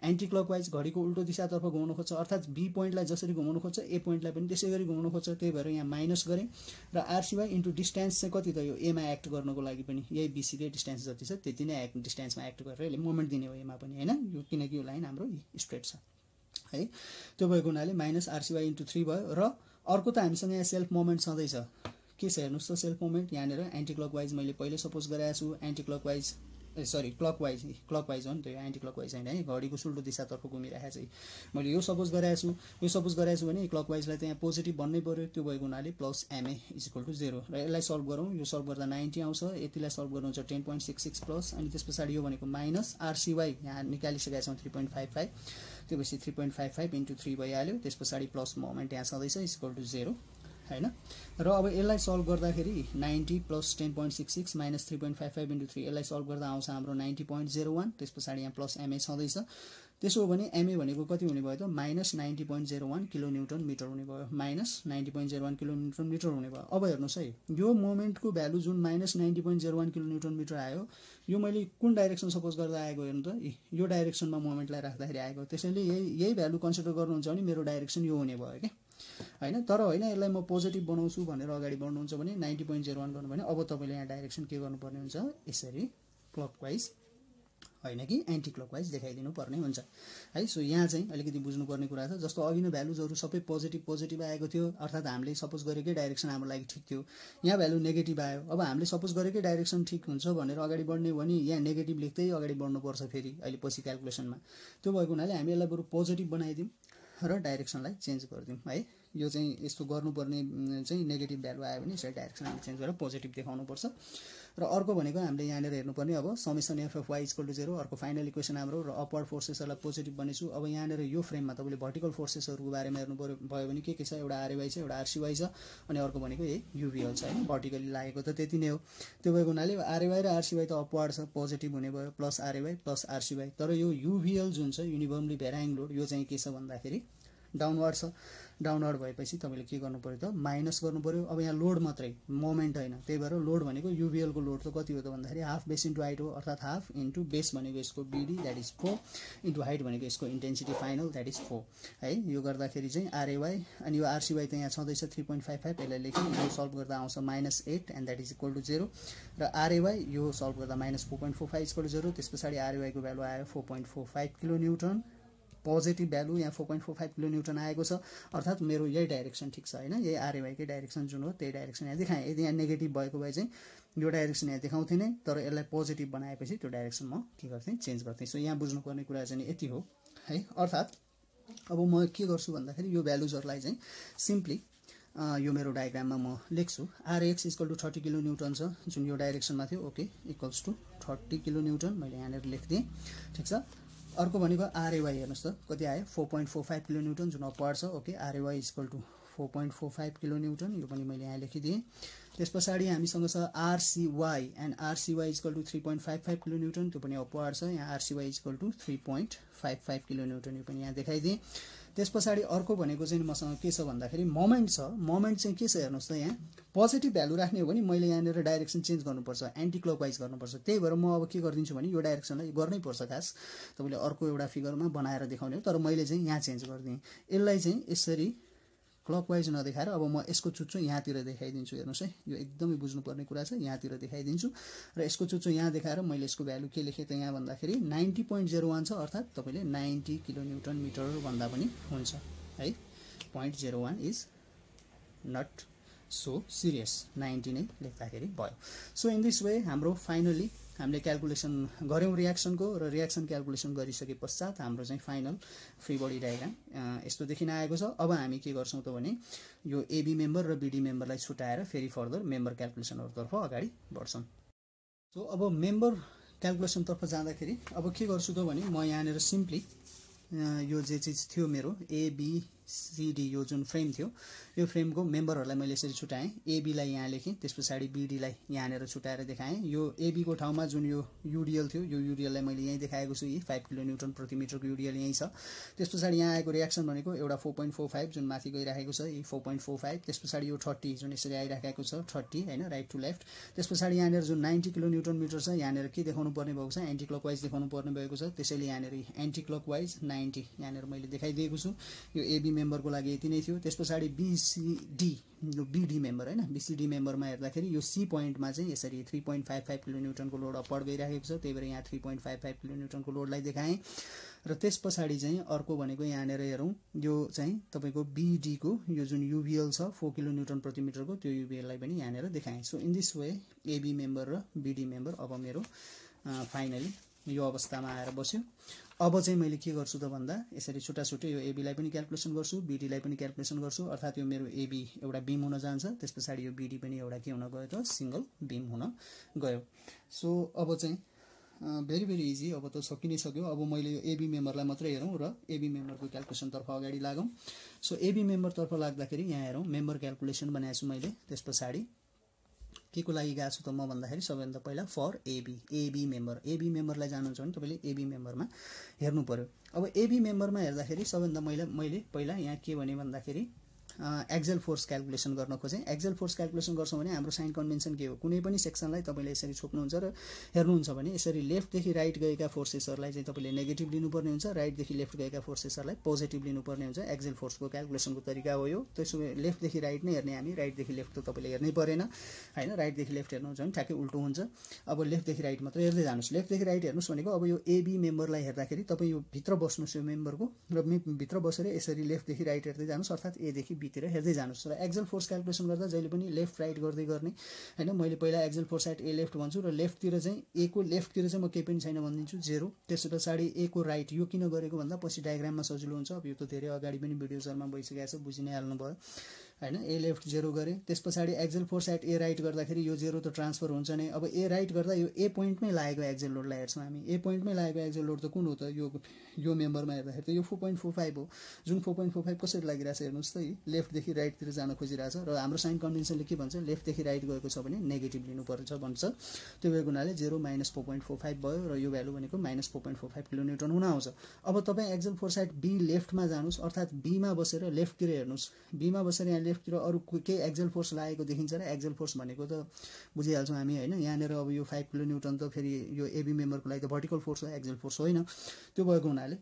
एन्टी क्लकवाइज घडीको उल्टो दिशातर्फ घुमाउनु खोज्छ, अर्थात् बी पोइन्टलाई जसरी घुमाउनु खोज्छ ए पोइन्टलाई पनि त्यसै गरी घुमाउनु खोज्छ। त्यही भएर यहाँ माइनस गरेँ र आरसिवाई इन्टु डिस्टेन्स चाहिँ कति त यो एमा एक्ट गर्नको लागि पनि यही बीसीले डिस्टेन्स जति छ त्यति नै डिस्टेन्समा एक्ट गरेर यसले मोमेन्ट दिने हो एमा पनि होइन, यो किनकि यो लाइन हाम्रो स्ट्रेट छ है। त्यो भएको हुनाले माइनस आरसिवाई इन्टु 3 भयो। र अर्को त हामीसँग यहाँ सेल्फ मोमेन्ट छँदैछ, के छ हेर्नुहोस् त सेल्फ मोमेन्ट यहाँनिर एन्टी क्लकवाइज मैले पहिले सपोज गरेको छु, एन्टी क्लकवाइज सरी क्लकवाइज हो नि त, यो एन्टी क्लकवाइज होइन है, घडीको सुल्टो दिशातर्फ घुमिरहेको चाहिँ मैले यो सपोज गरेको छु। यो सपोज गरेको छु भने क्लकवाइजलाई त यहाँ पोजिटिभ भन्नै पर्यो, त्यो भएको हुनाले प्लस एमए = 0 र यसलाई सल्भ गरौँ। यो सल्भ गर्दा 90 आउँछ, यतिलाई सल्भ गर्नुहुन्छ 10.66 प्लस अनि त्यस पछाडि यो भनेको माइनस आरसिवाई यहाँ निकालिसकेका छौँ 3.55, त्योपछि 3.55 इन्टु 3 भइहाल्यो। त्यस पछाडि प्लस मोमेन्ट यहाँ छँदैछ = 0 होइन। र अब यसलाई सल्भ गर्दाखेरि 90 प्लस 10.66 माइनस 3.55 इन्टु 3 यसलाई सल्भ गर्दा आउँछ हाम्रो 90.01। त्यस पछाडि यहाँ प्लस एमए छँदैछ। त्यसो हो भने एमए भनेको कति हुने भयो त माइनस 90.01 किलो न्युटन मिटर हुने भयो, माइनस 90.01 किलो न्युटन मिटर हुने भयो। अब हेर्नुहोस् है, यो मोमेन्टको भ्यालु जुन माइनस 90.01 किलो न्युटन मिटर आयो यो मैले कुन डाइरेक्सन सपोज गर्दा आएको हेर्नु त, यो डाइरेक्सनमा मोमेन्टलाई राख्दाखेरि आएको। त्यसैले यही भ्यालु कन्सिडर गर्नुहुन्छ भने मेरो डाइरेक्सन यो हुने भयो क्या होइन। तर होइन यसलाई म पोजिटिभ बनाउँछु भनेर अगाडि बढ्नुहुन्छ भने 90.01 गर्नु भने अब तपाईँले यहाँ डाइरेक्सन के गर्नुपर्ने हुन्छ, यसरी क्लकवाइज होइन कि एन्टी क्लकवाइज देखाइदिनु पर्ने हुन्छ है। सो यहाँ चाहिँ अलिकति बुझ्नुपर्ने कुरा छ, जस्तो अघि नै भ्यालुजहरू सबै पोजिटिभ आएको थियो, अर्थात् हामीले सपोज गरेकै डाइरेक्सन हाम्रो लागि ठिक थियो। यहाँ भ्यालु नेगेटिभ आयो, अब हामीले सपोज गरेकै डाइरेक्सन ठिक हुन्छ भनेर अगाडि बढ्ने भने यहाँ नेगेटिभ लेख्दै अगाडि बढ्नुपर्छ फेरि अहिले पछि क्यालकुलेसनमा। त्यो भएको हुनाले हामी यसलाई बरु पोजिटिभ बनाइदिउँ र डाइरेक्सनलाई चेन्ज गरिदिउँ है। यो चाहिँ यस्तो गर्नुपर्ने चाहिँ नेगेटिभ भ्यालु आयो भने यसरी डाइरेक्सन हामीले चेन्ज गरेर पोजिटिभ देखाउनुपर्छ। र अर्को भनेको हामीले यहाँनिर हेर्नुपर्ने अब समेसन एफएफवाई = 0, अर्को फाइनल इक्वेसन हाम्रो र अपवर्ड फोर्सेसहरूलाई पोजिटिभ बनेछु। अब यहाँनिर यो फ्रेममा तपाईँले भर्टिकल फोर्सेसहरूको बारेमा हेर्नु भयो भने के छ, एउटा आरएवाई छ, एउटा आरसिवाई छ अनि अर्को भनेको यही युबिएल छ होइन। भर्टिकली लागेको त त्यति नै हो। त्यो भएको हुनाले आरएवाई र आरसिवाई त अपवर्ड छ, पोजिटिभ हुने भयो, प्लस आरएवाई प्लस आरसिवाई। तर यो युबिएल जुन छ युनिफर्मली भ्याराइङ लोड यो चाहिँ के छ भन्दाखेरि डाउनवर्ड छ। डाउनवर्ड भएपछि तपाईँले के गर्नु पर्यो त माइनस गर्नु पर्यो। अब यहाँ लोड मात्रै मोमेन्ट होइन, त्यही भएर लोड भनेको युबिएलको लोड त कति हो त भन्दाखेरि हाफ बेस इन्टु हाइट हो, अर्थात् हाफ इन्टु बेस भनेको यसको BD that is 4 into height भनेको यसको इन्टेन्सिटी फाइनल द्याट इज 4 है। यो गर्दाखेरि चाहिँ आरएवाई अनि यो आरसिवाई त यहाँ छँदैछ 3.55, यसलाई लेख्यौँ। यो सल्भ गर्दा आउँछ -8 एन्ड द्याट इज = 0 र आरएवाई यो सल्भ गर्दा -4.45 = 0। त्यस पछाडि आरएवाईको भ्यालु आयो 4.45 किलो न्युटन, पोजिटिभ भ्यालु यहाँ 4.45 किलो न्युटन आएको छ, अर्थात् मेरो यही डाइरेक्सन ठिक छ होइन। यही आरएवाईकै डाइरेक्सन जुन हो त्यही डाइरेक्सन यहाँ देखाएँ। यदि यहाँ नेगेटिभ भएको भए चाहिँ यो डाइरेक्सन यहाँ देखाउँथेँ नै, तर यसलाई पोजिटिभ बनाएपछि त्यो डाइरेक्सन म के गर्थेँ चेन्ज गर्थेँ। सो यहाँ बुझ्नुपर्ने कुरा चाहिँ यति हो है। अर्थात् अब म के गर्छु भन्दाखेरि यो भ्यालुजहरूलाई चाहिँ सिम्पली यो मेरो डायग्राममा म लेख्छु। आरएक्स = 30 किलो न्युटन छ जुन यो डाइरेक्सनमा थियो, ओके, = 30 किलो न्युटन मैले यहाँनिर लेखिदिएँ ठिक छ। अर्को भनेको आरएवाई हेर्नुहोस् त कति आयो 4.45 किलोन्युटन जुन अपवार्ड छ ओके आरएवाई इक्वल टु 4.45 किलोन्युटन यो पनि मैले यहाँ लेखिदिएँ त्यस पछाडि हामीसँग छ आरसीवाई एन्ड आरसीवाई इक्वल टु 3.55 किलोन्युटन त्यो पनि अपवार्ड छ यहाँ आरसीवाई इक्वल टु 3.55 किलोन्युटन यो पनि यहाँ देखाइदिएँ त्यस पछाडि अर्को भनेको चाहिँ मसँग के छ भन्दाखेरि मोमेन्ट छ मोमेन्ट चाहिँ के छ हेर्नुहोस् त यहाँ पोजिटिभ भ्यालु राख्ने हो भने मैले यहाँनिर डाइरेक्सन चेन्ज गर्नुपर्छ एन्टी क्लकवाइज गर्नुपर्छ त्यही भएर म अब के गरिदिन्छु भने यो डाइरेक्सनलाई गर्नै पर्छ खास तपाईँले अर्को एउटा फिगरमा बनाएर देखाउने हो तर मैले चाहिँ यहाँ चेन्ज गरिदिएँ यसलाई चाहिँ यसरी क्लकवाइज नदेखाएर अब म यसको चुच्चो यहाँतिर देखाइदिन्छु हेर्नुहोस् है यो एकदमै बुझ्नुपर्ने कुरा छ यहाँतिर देखाइदिन्छु र यसको चुच्चो यहाँ देखाएर मैले यसको भ्यालु के लेखेँ त यहाँ भन्दाखेरि 90.01 छ अर्थात् तपाईँले 90 किलोन्युटन मिटर भन्दा पनि हुन्छ है 0.01 इज नट सो सिरियस 90 नै लेख्दाखेरि भयो सो इन दिस वे हाम्रो फाइनली हामीले क्याल्कुलेसन गऱ्यौँ रियाक्सनको र रियाक्सन क्याल्कुलेसन गरिसके पश्चात हाम्रो चाहिँ फाइनल फ्री बडी डायग्राम यस्तो देखिन आएको छ अब हामी के गर्छौँ त भने यो एबी मेम्बर र बीडी मेम्बरलाई छुटाएर फेरि फर्दर मेम्बर क्याल्कुलेसनहरुतर्फ अगाडि बढ्छौँ सो अब मेम्बर क्याल्कुलेसनतर्फ जाँदाखेरि अब के गर्छु त भने म यहाँनिर सिम्पली यो जे चीज थियो मेरो एबीसीडी यो जुन फ्रेम थियो यो फ्रेमको मेम्बरहरूलाई मैले यसरी छुटाएँ एबीलाई यहाँ लेखेँ त्यस पछाडि बीडीलाई यहाँनिर छुटाएर देखाएँ यो एबीको ठाउँमा जुन यो युडिएल थियो यो युडिएललाई मैले यहीँ देखाएको छु यही 5 किलोन्युटन प्रति मिटरको युडिएल यहीँ छ त्यस पछाडि यहाँ आएको रियाक्सन भनेको एउटा 4.45 जुन माथि गइराखेको छ यही 4.45 त्यस पछाडि यो 30 जुन यसरी आइराखेको छ 30 हैन राइट टु लेफ्ट त्यस पछाडि यहाँनिर जुन 90 किलोन्युटन मिटर छ यहाँनिर के देखाउनु पर्ने भएको छ एन्टी क्लकवाइज देखाउनु पर्ने भएको छ त्यसैले यहाँनिर एन्टी क्लकवाइज 90 यहाँनिर मैले देखाइदिएको छु यो एबी मेम्बरको लागि यति नै थियो त्यस पछाडि बीसीडी यो बीडी मेम्बर हैन बीसीडी मेम्बरमा हेर्दाखेरि यो सी पोइन्टमा चाहिँ यसरी 3.55 किलोन्युटनको लोड अपवर्ड गइराखेको छ त्यही भएर यहाँ 3.55 किलोन्युटनको लोडलाई देखाएँ र त्यस पछाडि चाहिँ अर्को भनेको यहाँनिर हेरौँ यो चाहिँ तपाईको बीडी को यो जुन युभिएल छ 4 किलोन्युटन प्रति मिटरको त्यो युभिएललाई पनि यहाँनिर देखाएँ so in this way AB member र बीडी मेम्बर अब मेरो फाइनली यो अवस्थामा आएर बस्यो अब चाहिँ मैले के गर्छु त भन्दा यसरी छुट्टाछुट्टै यो एबीलाई पनि क्याल्कुलेसन गर्छु बीडीलाई पनि क्याल्कुलेसन गर्छु अर्थात् यो मेरो एबी एउटा बीम हुन जान्छ त्यस पछाडि यो बीडी पनि एउटा के हुन गयो त सिंगल बीम हुन गयो सो अब चाहिँ भेरी भेरी इजी अब त सकि नै सक्यो अब मैले यो एबी मेम्बरलाई मात्रै हेरौँ र एबी मेम्बरको क्याल्कुलेसनतर्फ अगाडि लागौँ सो एबी मेम्बरतर्फ लाग्दाखेरि यहाँ हेरौँ मेम्बर क्याल्कुलेसन बनाएको छु मैले त्यस पछाडि के को लागि गएको छु त म भन्दाखेरि सबैभन्दा पहिला फर एबी मेम्बरलाई जानुहुन्छ भने तपाईले एबी मेम्बरमा हेर्नु पर्यो अब एबी मेम्बरमा हेर्दाखेरि सबैभन्दा मैले पहिला यहाँ के भने भन्दाखेरि एक्जेल फोर्स क्याल्कुलेसन गर्न खोजेँ एक्जेल फोर्स क्याल्कुलेसन गर्छौँ भने हाम्रो साइन कन्भेन्सन के हो कुनै पनि सेक्सनलाई तपाईले यसरी छोप्नुहुन्छ र हेर्नुहुन्छ भने यसरी लेफ्टदेखि राइट गएका फोर्सेसहरूलाई चाहिँ तपाईले नेगेटिभ लिनुपर्ने हुन्छ राइटदेखि लेफ्ट गएका फोर्सेसहरूलाई पोजिटिभ लिनुपर्ने हुन्छ एक्जेल फोर्सको क्याल्कुलेसनको तरिका हो यो त्यसो लेफ्टदेखि राइट नै हेर्ने हामी राइटदेखि लेफ्ट त तपाईले हेर्नै परेन हैन राइटदेखि लेफ्ट हेर्नुहुन्छ भने ठ्याक्कै उल्टो हुन्छ अब लेफ्टदेखि राइट मात्र हेर्दै जानुस् लेफ्टदेखि राइट हेर्नुस् भनेको अब यो एबी मेम्बरलाई हेर्दाखेरि तपाई यो भित्र बस्नुस् यो मेम्बरको र भित्र बसेर यसरी लेफ्टदेखि राइट हेर्दै जानुस् अर्थात् ए देखि तिर हेर्दै जानुस् र एक्जेल फोर्स क्याल्कुलेसन गर्दा जहिले पनि लेफ्ट राइट गर्दै गर्ने हैन मैले पहिला axial force at A left भन्छु र लेफ्टतिर चाहिँ ए को लेफ्टतिर चाहिँ म केही पनि छैन भनिदिन्छु 0 त्यस पछाडि ए को राइट यो किन गरेको भन्दा पछि डायग्राममा सजिलो हुन्छ अब यो त धेरै अगाडि पनि भिडियोजहरुमा भइसकेको छ बुझि नै हाल्नु भयो हैन ए लेफ्ट 0 गरे त्यस पछाडि axial force at A right गर्दाखेरि यो 0 त ट्रान्सफर हुन्छ नै अब ए राइट गर्दा यो ए पोइन्टमै लागेको एक्जेल लोडलाई हेर्छौं हामी ए पोइन्टमै लागेको एक्जेल लोड त कुन हो त यो मेम्बरमा हेर्दाखेरि त यो 4.45 हो जुन 4.45 कसरी लागिरहेछ हेर्नुस् त लेफ्टदेखि राइटतिर जान खोजिरहेछ र हाम्रो साइन कन्भेन्सनले के भन्छ लेफ्टदेखि राइट गएको छ भने नेगेटिभ लिनुपर्छ भन्छ त्यो भएको हुनाले 0 - 4.45 भयो र यो भ्यालु भनेको -4.45 किलोन्युटन हुन आउँछ अब तपाई एक्जेल फोर्स एट बी लेफ्टमा जानुस् अर्थात् बी मा बसेर लेफ्टतिर हेर्नुस् बी मा बसेर यहाँ लेफ्टतिर अरु के एक्जेल फोर्स लागेको देखिन्छ र एक्जेल फोर्स भनेको त बुझिहाल्छौं हामी हैन यहाँनेर अब यो 5 किलोन्युटन त फेरि यो एबी मेम्बरको लागि त भर्टिकल फोर्स हो एक्जेल फोर्स होइन त्यो भएको हुनाले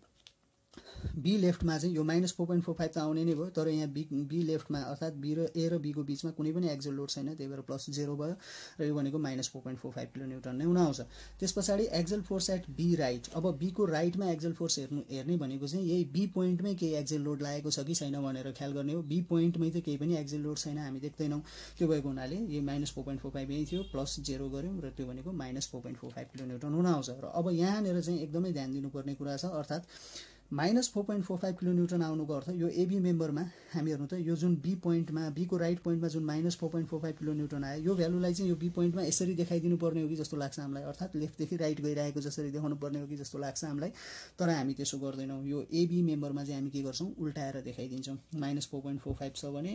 बी लेफ्टमा चाहिँ यो -4.45 त आउने नै भयो तर यहाँ बी लेफ्टमा अर्थात् बी र ए र बी को बीचमा कुनै पनि एक्जेल लोड छैन त्यही भएर +0 भयो र यो भनेको -4.45 किलोन्युटन नै हुन आउँछ त्यसपछि axial force at B right अब बी को राइटमा एक्जेल फोर्स हेर्ने भनेको चाहिँ यही बी पोइन्टमै केही एक्जेल लोड लागेको छ कि छैन भनेर ख्याल गर्ने हो बी पोइन्टमै त केही पनि एक्जेल लोड छैन हामी देख्दैनौं त्यो भएको हुनाले यो -4.45 यही थियो +0 गर्यौं र त्यो भनेको -4.45 किलोन्युटन हुन आउँछ र अब यहाँनेर चाहिँ एकदमै ध्यान दिनुपर्ने कुरा छ अर्थात् -4.45 किलोन्युटन आउनुको अर्थ यो एबी मेम्बरमा हामी हेर्नु त यो जुन बी पोइन्टमा बीको राइट पोइन्टमा जुन -4.45 किलोन्युटन आयो यो भ्यालुलाई चाहिँ यो बी पोइन्टमा यसरी देखाइदिनु पर्ने हो कि जस्तो लाग्छ हामीलाई, अर्थात् लेफ्टदेखि राइट गइरहेको जसरी देखाउनु पर्ने हो कि जस्तो लाग्छ हामीलाई। तर हामी त्यसो गर्दैनौँ, यो एबी मेम्बरमा चाहिँ हामी के गर्छौँ, उल्टाएर देखाइदिन्छौँ। -4.45 छ भने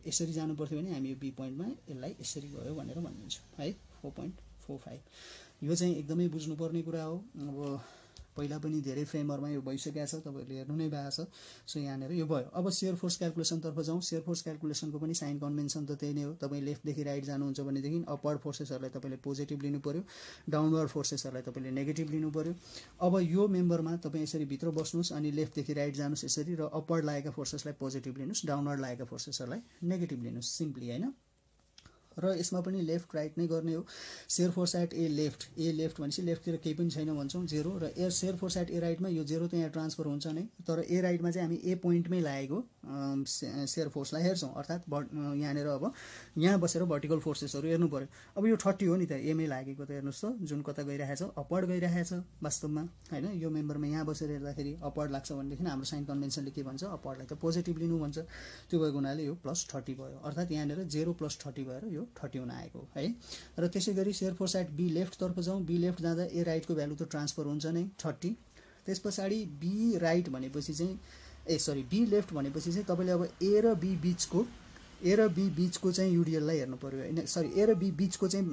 यसरी जानु पर्थ्यो भने हामी यो बी पोइन्टमा यसलाई यसरी गयो भनेर भनिदिन्छौँ है, 4.45। यो चाहिँ एकदमै बुझ्नुपर्ने कुरा हो। अब पहिला पनि धेरै फ्रेमहरूमा यो भइसकेको छ, तपाईँहरूले हेर्नु नै भएको छ। सो यहाँनिर यो भयो। अब सेयर फोर्स क्यालकुलेसनतर्फ जाउँ। सेयर फोर्स क्यालकुलेसनको पनि साइन कन्भेन्सन त त्यही नै हो। तपाईँ लेफ्टदेखि राइट जानुहुन्छ भनेदेखि अपवर्ड फोर्सेसहरूलाई तपाईँले पोजिटिभ लिनु पऱ्यो, डाउनवर्ड फोर्सेसहरूलाई तपाईँले नेगेटिभ लिनु पऱ्यो। अब यो मेम्बरमा तपाईँ यसरी भित्र बस्नुहोस् अनि लेफ्टदेखि राइट जानुहोस् यसरी, र अपवर्ड लागेका फोर्सेसलाई पोजिटिभ लिनुहोस्, डाउनवर्ड लागेका फोर्सेसहरूलाई नेगेटिभ लिनुहोस्, सिम्पली होइन। र यसमा पनि लेफ्ट राइट नै गर्ने हो। Shear force at A left भनेपछि लेफ्टतिर केही पनि छैन भन्छौँ, 0। र सेयर फोर्स एट ए राइटमा यो 0 त यहाँ ट्रान्सफर हुन्छ नै, तर ए राइटमा चाहिँ हामी ए पोइन्टमै लागेको सेयर फोर्सलाई हेर्छौँ, अर्थात् यहाँनिर अब यहाँ बसेर भर्टिकल फोर्सेसहरू हेर्नु पऱ्यो। अब यो 30 हो नि त एमै लागेको, त हेर्नुहोस् त जुन कता गइरहेछ, अपवर्ड गइरहेछ वास्तवमा होइन। यो मेम्बरमा यहाँ बसेर हेर्दाखेरि अपवर्ड लाग्छ भनेदेखि हाम्रो साइन कन्भेन्सनले के भन्छ, अपवर्डलाई त पोजिटिभ लिनु भन्छ। त्यो भएको हुनाले यो +30 भयो, अर्थात् यहाँनिर 0 + 30 भएर यो 30 हुन आएको है। र त्यसै गरी सेयर फोर्स एट बी लेफ्टतर्फ जाउँ। बी लेफ्ट जाँदा ए राइटको भ्यालु त ट्रान्सफर हुन्छ नै 30। त्यस पछाडि बी राइट भनेपछि चाहिँ बी लेफ्ट भनेपछि चाहिँ तपाईँले अब ए र बी बिचको चाहिँ युडिएललाई हेर्नु पऱ्यो होइन, ए र बी बिचको चाहिँ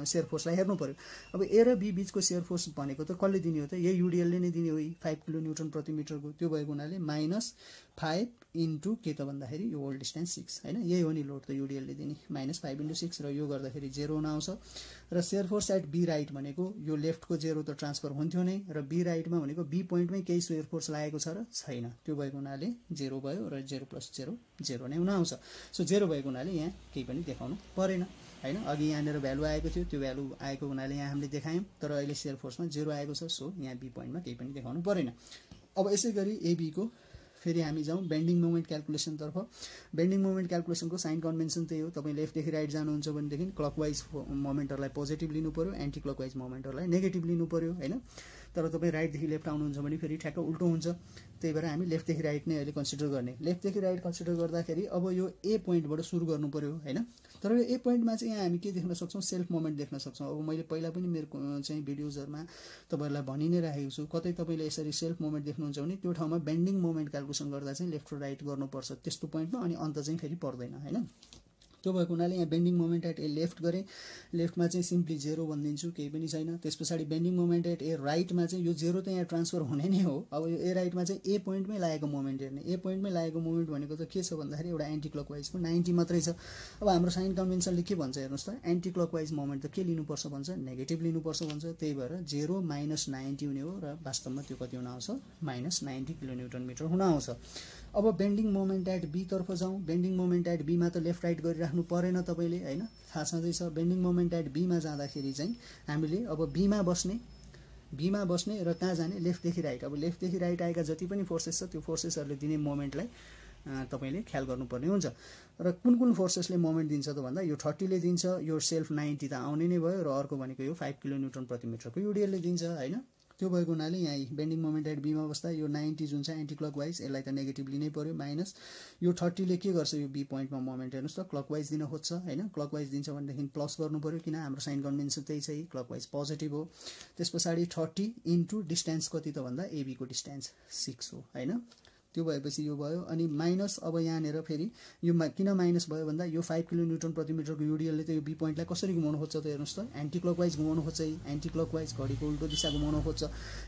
सेयर फोर्सलाई हेर्नु पऱ्यो। अब ए र बी बिचको सेयर फोर्स भनेको त कसले दिने हो त, यही युडिएलले नै दिने हो, 5 किलोन्युटन प्रति मिटरको। त्यो भएको हुनाले -5 इन्टु के त भन्दाखेरि यो होल डिस्टेन्स 6 होइन, यही हो नि लोड त युडिएलले दिने, -5 × 6, र यो गर्दाखेरि 0 हुन आउँछ। र shear force at B right भनेको यो लेफ्टको 0 त ट्रान्सफर हुन्थ्यो नै, र बी राइटमा भनेको बी पोइन्टमै केही सेयर फोर्स लागेको छ र छैन, त्यो भएको हुनाले 0 भयो, र 0 + 0 0 नै हुन आउँछ। सो 0 भएको हुनाले यहाँ केही पनि देखाउनु परेन होइन। अघि यहाँनिर भ्यालु आएको थियो, त्यो भ्यालु आएको हुनाले यहाँ हामीले देखायौँ, तर अहिले सेयर फोर्समा 0 आएको छ, सो यहाँ बी पोइन्टमा केही पनि देखाउनु परेन। अब यसै गरी एबीको फेरि हामी जाउँ बेन्डिङ मोमेन्ट क्यालकुलेसनतर्फ। बेन्डिङ मोमेन्ट क्यालकुलेसनको साइन कन्भेन्सन त्यही हो। तपाईँ लेफ्टदेखि राइट जानुहुन्छ भनेदेखि क्लकवाइज मोमेन्टहरूलाई पोजिटिभ लिनु पऱ्यो, एन्टी क्लकवाइज मोमेन्टहरूलाई नेगेटिभ लिनु पऱ्यो होइन। तर तपाईँ राइटदेखि लेफ्ट आउनुहुन्छ भने फेरि ठ्याक्क उल्टो हुन्छ, त्यही भएर हामी लेफ्टदेखि राइट नै अहिले कन्सिडर गर्ने। लेफ्टदेखि राइट कन्सिडर गर्दाखेरि अब यो ए पोइन्टबाट सुरु गर्नु पऱ्यो होइन। तर यो ए पोइन्टमा चाहिँ यहाँ हामी के देख्न सक्छौँ, सेल्फ मोमेन्ट देख्न सक्छौँ। अब मैले पहिला पनि मेरो चाहिँ भिडियोजहरूमा तपाईँहरूलाई भनि नै राखेको छु, कतै तपाईँले यसरी सेल्फ मोमेन्ट देख्नुहुन्छ भने त्यो ठाउँमा बेन्डिङ मोमेन्ट क्यालकुलेसन गर्दा चाहिँ लेफ्ट र राइट गर्नुपर्छ त्यस्तो पोइन्टमा, अनि अन्त चाहिँ फेरि पर्दैन होइन। त्यो भएको हुनाले यहाँ bending moment at A left गरेँ, लेफ्टमा चाहिँ सिम्पली 0 भनिदिन्छु, केही पनि छैन। त्यस पछाडि बेन्डिङ मोमेन्ट एट ए राइटमा चाहिँ यो 0 त यहाँ ट्रान्सफर हुने नै हो। अब यो ए राइटमा चाहिँ ए पोइन्टमै लागेको मोमेन्ट हेर्ने, ए पोइन्टमै लागेको मोमेन्ट भनेको त के छ भन्दाखेरि एउटा एन्टी क्लकवाइजको 90 मात्रै छ। अब हाम्रो साइन कन्भेन्सनले के भन्छ हेर्नुहोस् त, एन्टी क्लकवाइज मोमेन्ट त के लिनुपर्छ भन्छ, नेगेटिभ लिनुपर्छ भन्छ। त्यही भएर 0 - 90 हुने हो, र वास्तवमा त्यो कति हुन आउँछ, -90 किलोन्युटन मिटर हुन आउँछ। अब बेन्डिङ मोमेन्ट एट बी तर्फ जाउँ। बेन्डिङ मोमेन्ट एट बीमा त लेफ्ट राइट गरिराख्नु परेन तपाईँले होइन, थाहा छँदैछ। बेन्डिङ मोमेन्ट एट बीमा जाँदाखेरि चाहिँ हामीले अब बीमा बस्ने र कहाँ जाने, लेफ्टदेखि राइट। अब लेफ्टदेखि राइट आएका जति पनि फोर्सेस छ त्यो फोर्सेसहरूले दिने मोमेन्टलाई तपाईँले ख्याल गर्नुपर्ने हुन्छ। र कुन फोर्सेसले मोमेन्ट दिन्छ त भन्दा यो 30 ले दिन्छ, यो सेल्फ 90 त आउने नै भयो, र अर्को भनेको यो 5 किलोन्युटन प्रति मिटरको युडिएलले दिन्छ होइन। त्यो भएको हुनाले यहाँ बेन्डिङ मोमेन्ट एट बीमा बस्दा यो 90 जुन छ एन्टी क्लकवाइज, यसलाई त नेगेटिभ लिनै पर्यो, माइनस यो 30 ले के गर्छ, यो बी पोइन्टमा मोमेन्ट हेर्नुहोस् त क्लकवाइज दिन खोज्छ होइन। क्लकवाइज दिन्छ भनेदेखि प्लस गर्नु पऱ्यो, किन हाम्रो साइन कन्भेन्सन त्यही छ, क्लकवाइज पोजिटिभ हो। त्यस पछाडि 30 इन्टु डिस्टेन्स कति त भन्दा एबीको डिस्टेन्स 6 हो होइन। त्यो भएपछि यो भयो, अनि माइनस अब यहाँनिर फेरि यो किन माइनस भयो भन्दा यो 5 किलोन्युटन प्रति मिटरको युडिएलले त यो बी पोइन्टलाई कसरी घुमाउनु खोज्छ त हेर्नुहोस् त, एन्टी क्लकवाइज घुमाउनु खोज्छ, एन्टी क्लकवाइज घडीको उल्टो दिशा घुमाउनु खोज्छ।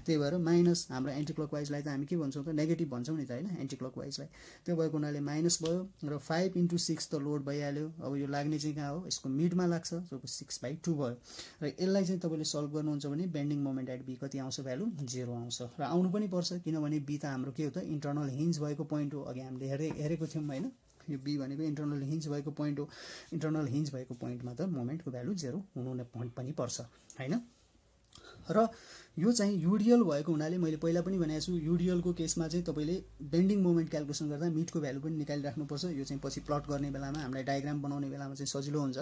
त्यही भएर माइनस हाम्रो एन्टी क्लकवाइजलाई त हामी के भन्छौँ त, नेगेटिभ भन्छौँ नि त होइन एन्टी क्लकवाइजलाई। त्यो भएको हुनाले माइनस भयो, र 5 × 6 त लोड भइहाल्यो। अब यो लाग्ने चाहिँ कहाँ हो, यसको मिडमा लाग्छ, जो 6/2 भयो। र यसलाई चाहिँ तपाईँले सल्भ गर्नुहुन्छ भने बेन्डिङ मोमेन्ट एट बी कति आउँछ, भ्यालु 0 आउँछ। र आउनु पनि पर्छ, किनभने बी त हाम्रो के हो त, इन्टरनल हिन्ज भएको पोइन्ट हो। अघि हामीले हेरेको थियौँ होइन, यो बी भनेको इन्टरनल हिन्ज भएको पोइन्ट हो। इन्टरनल हिन्ज भएको पोइन्टमा त मोमेन्टको भ्यालु 0 हुनु पनि पर्छ होइन। र यो चाहिँ युडिएल भएको हुनाले मैले पहिला पनि भनेको छु, युडिएलको केसमा चाहिँ तपाईँले बेन्डिङ मोमेन्ट क्यालकुलेसन गर्दा मिडको भ्यालु पनि निकालिराख्नुपर्छ। यो चाहिँ पछि प्लट गर्ने बेलामा, हामीलाई डायग्राम बनाउने बेलामा चाहिँ सजिलो हुन्छ।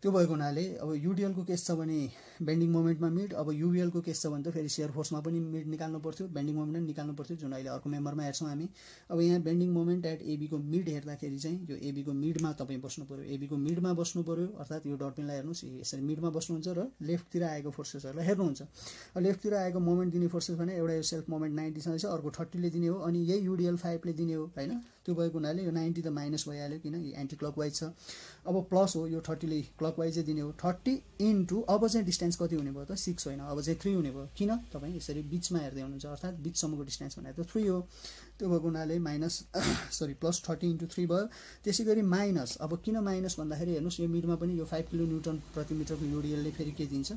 त्यो भएको हुनाले अब युडिएल को केस छ भने बेन्डिङ मोमेन्टमा मिड, अब युबिएल को केस छ भने त फेरि शियर फोर्समा पनि मिड निकाल्नु पर्थ्यो, बेन्डिङ मोमेन्ट पनि निकाल्नु पर्थ्यो, जुन अहिले अर्को मेम्बरमा हेर्छौँ हामी। अब यहाँ बेन्डिङ मोमेन्ट एट एबी को मिड हेर्दाखेरि चाहिँ यो एबी को मिडमा तपाईँ बस्नु पर्यो, एबी को मिडमा बस्नु पर्यो, अर्थात् यो डट पिनलाई हेर्नुहोस् यसरी मिडमा बस्नुहुन्छ र लेफ्टतिर आएको फोर्सेसहरूलाई हेर्नुहुन्छ। अब लेफ्टतिर आएको मोमेन्ट दिने फोर्सेस भने एउटा यो सेल्फ मोमेन्ट 90 सँग छ, अर्को 30 ले दिने हो, अनि यही युडिएल 5 ले दिने हो हैन। त्यो भएको हुनाले यो 90 त माइनस भइहाल्यो किन एन्टी क्लकवाइज छ। अब प्लस हो यो 30 ले क्लकवाइजै दिने हो, 30 इन्टु अब चाहिँ डिस्टेन्स कति हुने भयो त 6 होइन, अब चाहिँ 3 हुने भयो। किन तपाईँ यसरी बिचमा हेर्दै हुनुहुन्छ, अर्थात् बिचसम्मको डिस्टेन्स भनेको त 3 हो। त्यो भएको हुनाले माइनस प्लस 30 इन्टु 3 भयो। त्यसै गरी माइनस, अब किन माइनस भन्दाखेरि हेर्नुहोस् यो मिडमा पनि यो 5 किलो न्युटन प्रति मिटरको युडिएलले फेरि के दिन्छ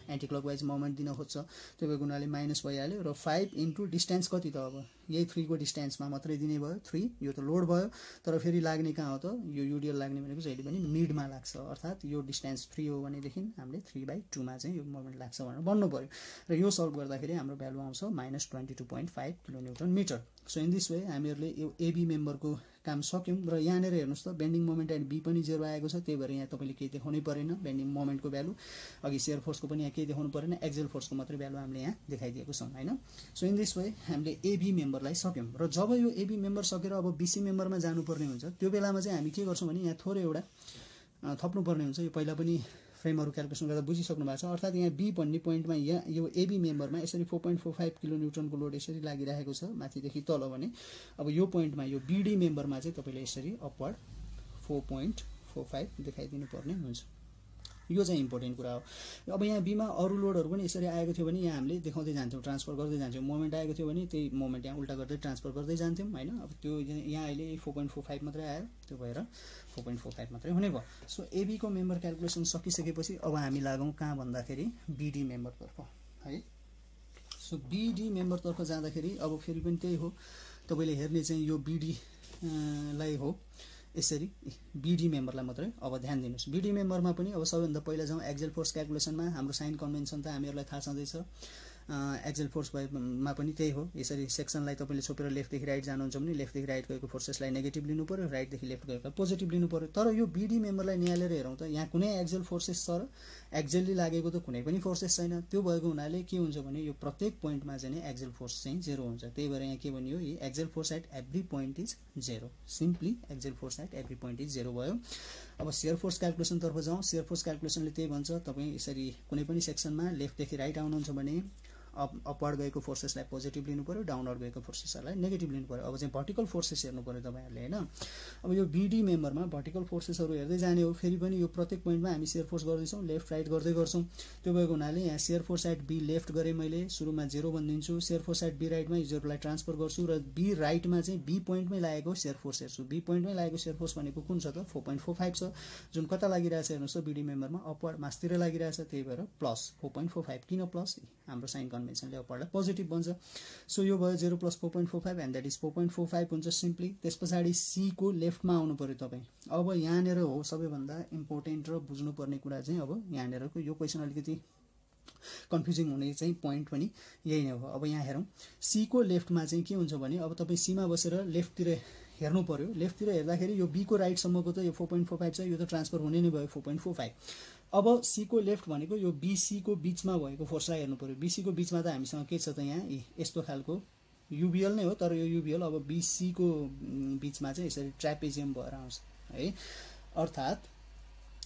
एन्टी क्लकवाइज मोमेन्ट दिन खोज्छ। त्यो भएको हुनाले माइनस भइहाल्यो र 5 इन्टु डिस्टेन्स कति त अब यही 3 को डिस्टेन्समा मात्रै दिने भयो 3, यो त लोड भयो। तर फेरि लाग्ने कहाँ हो त यो युडिएल लाग्ने भनेको जहिले पनि मिडमा लाग्छ, अर्थात् यो डिस्टेन्स 3 हो भनेदेखि हामीले 3/2 मा चाहिँ यो मोमेन्ट लाग्छ भनेर भन्नु पर्यो। र यो सल्भ गर्दाखेरि हाम्रो भ्यालु आउँछ -22.5 kilo newton metre. So in this way हामीहरूले यो एबी मेम्बरको काम सक्यौँ। र यहाँनिर हेर्नुहोस् त बेन्डिङ मोमेन्ट एट बी पनि 0 आएको छ, त्यही भएर यहाँ तपाईँले केही देखाउनै परेन बेन्डिङ मोमेन्टको भ्यालु। अघि शियर फोर्सको पनि यहाँ केही देखाउनु परेन, एक्जेल फोर्सको मात्रै भ्यालु हामीले यहाँ देखाइदिएको छौँ हैन। सो इन दिस वे हामीले एबी मेम्बरलाई सक्यौँ। र जब यो एबी मेम्बर सकेर अब बीसी मेम्बरमा जानुपर्ने हुन्छ त्यो बेलामा चाहिँ हामी के गर्छौँ भने यहाँ थोरै एउटा थप्नुपर्ने हुन्छ। यो पहिला पनि फ्रेमहरू क्यालकुलेसन गर्दा बुझिसक्नु भएको छ। अर्थात् यहाँ बी भन्ने पोइन्टमा यहाँ यो एबी मेम्बरमा यसरी 4.45 किलो न्युटनको लोड यसरी लागिरहेको छ माथिदेखि तल भने अब यो पोइन्टमा यो बीडी मेम्बरमा चाहिँ तपाईँले यसरी अपवर्ड 4.45 देखाइदिनु पर्ने हुन्छ। यो चाहिँ इम्पोर्टेन्ट कुरा हो। अब यहाँ बीमा अरू लोडहरू पनि यसरी आएको थियो भने यहाँ हामीले देखाउँदै जान्थ्यौँ, ट्रान्सफर गर्दै जान्थ्यौँ। मोमेन्ट आएको थियो भने त्यही मोमेन्ट यहाँ उल्टा गर्दै ट्रान्सफर गर्दै जान्थ्यौँ हैन। अब त्यो यहाँ अहिले 4.45 मात्रै आयो, त्यो भएर 4.45 मात्रै हुने भयो। सो एबी को मेम्बर क्यालकुलेसन सकिसकेपछि अब हामी लागौँ कहाँ भन्दाखेरि बीडी मेम्बरतर्फ है। सो बीडी मेम्बरतर्फ जाँदाखेरि अब फेरि पनि त्यही हो, तपाईँले हेर्ने चाहिँ यो बीडी लाई हो यसरी बीडी मेम्बरलाई मात्रै अब ध्यान दिनुहोस्। बीडी मेम्बरमा पनि अब सबैभन्दा पहिला जाउँ एक्जेल फोर्स क्यालकुलेसनमा। हाम्रो साइन कन्भेन्सन त हामीहरूलाई थाहा छँदैछ। एक्जेल फोर्स भएमा पनि त्यही हो, यसरी सेक्सनलाई तपाईँले छोपेर लेफ्टदेखि राइट जानुहुन्छ भने लेफ्टदेखि राइट गएको फोर्सेसलाई नेगेटिभ लिनु पर्यो, राइटदेखि लेफ्ट गएको पोजिटिभ लिनु पर्यो। तर यो बीडी मेम्बरलाई निहालेर हेरौँ त यहाँ कुनै एक्जेल फोर्सेस छ र एक्जेलले लागेको त कुनै पनि फोर्सेस छैन। त्यो भएको हुनाले के हुन्छ भने यो प्रत्येक पोइन्टमा चाहिँ एक्जेल फोर्स चाहिँ 0 हुन्छ। त्यही भएर यहाँ के भनियो axial force at every point is 0, simply axial force at every point is 0 भयो। अब शियर फोर्स क्यालकुलेसनतर्फ जाउँ। शियर फोर्स क्यालकुलेसनले त्यही भन्छ तपाईँ यसरी कुनै पनि सेक्सनमा लेफ्टदेखि राइट आउनुहुन्छ भने अपवर्ड गएको फोर्सेसलाई पोजिटिभ लिनु पर्यो, डाउनवर्ड गएको फोर्सेसहरूलाई नेगेटिभ लिनु पर्यो। अब चाहिँ भर्टिकल फोर्सेस हेर्नु पर्यो तपाईँहरूले हैन। अब यो बीडी मेम्बरमा भर्टिकल फोर्सेसहरू हेर्दै जाने हो। फेरि पनि यो प्रत्येक पोइन्टमा हामी शियर फोर्स गर्दैछौँ, लेफ्ट राइट गर्दै गर्छौँ। त्यो भएको हुनाले यहाँ shear force at B left गरेँ मैले, सुरुमा 0 भनिदिन्छु। शियर फोर्स एट बी राइटमा 0लाई ट्रान्सफर गर्छु र बी राइटमा चाहिँ बी पोइन्टमै लागेको शियर फोर्स हेर्छु। बी पोइन्टमै लागेको शियर फोर्स भनेको कुन छ त 4.45 छ, जुन कता लागिरहेछ हेर्नुहोस् त बीडी मेम्बरमा अपवर्ड मासतिर लागिरहेछ, त्यही भएर प्लस 4.45। किन प्लस? हाम्रो साइन कन्भेन्सनले अपवर्डलाई पोजिटिभ बन्छ। सो यो भयो 0 + 4.45 एन्ड द्याट इज 4.45 हुन्छ सिम्पली। त्यस पछाडि सी को लेफ्टमा आउनु पर्यो तपाईँ। अब यहाँनिर हो सबैभन्दा इम्पोर्टेन्ट र बुझ्नुपर्ने कुरा चाहिँ अब यहाँनिरको यो क्वेसन अलिकति कन्फ्युजिङ हुने चाहिँ पोइन्ट पनि यही नै हो। अब यहाँ हेरौँ सी को लेफ्टमा चाहिँ के हुन्छ भने अब तपाईँ सीमा बसेर लेफ्टतिर हेर्नु पर्यो। लेफ्टतिर हेर्दाखेरि यो बी को राइटसम्मको त यो 4.45 छ, यो त ट्रान्सफर हुने नै भयो 4.45। अब सी को लेफ्ट भनेको यो बीसी को बीचमा भएको फोर्सलाई हेर्नु पर्यो। बीसी को बीचमा त हामीसँग के छ त यहाँ यस्तो खालको युबिएल नै हो, तर यो युबिएल अब बीसी को बीचमा चाहिँ यसरी ट्र्यापेजियम भएर आउँछ है। अर्थात्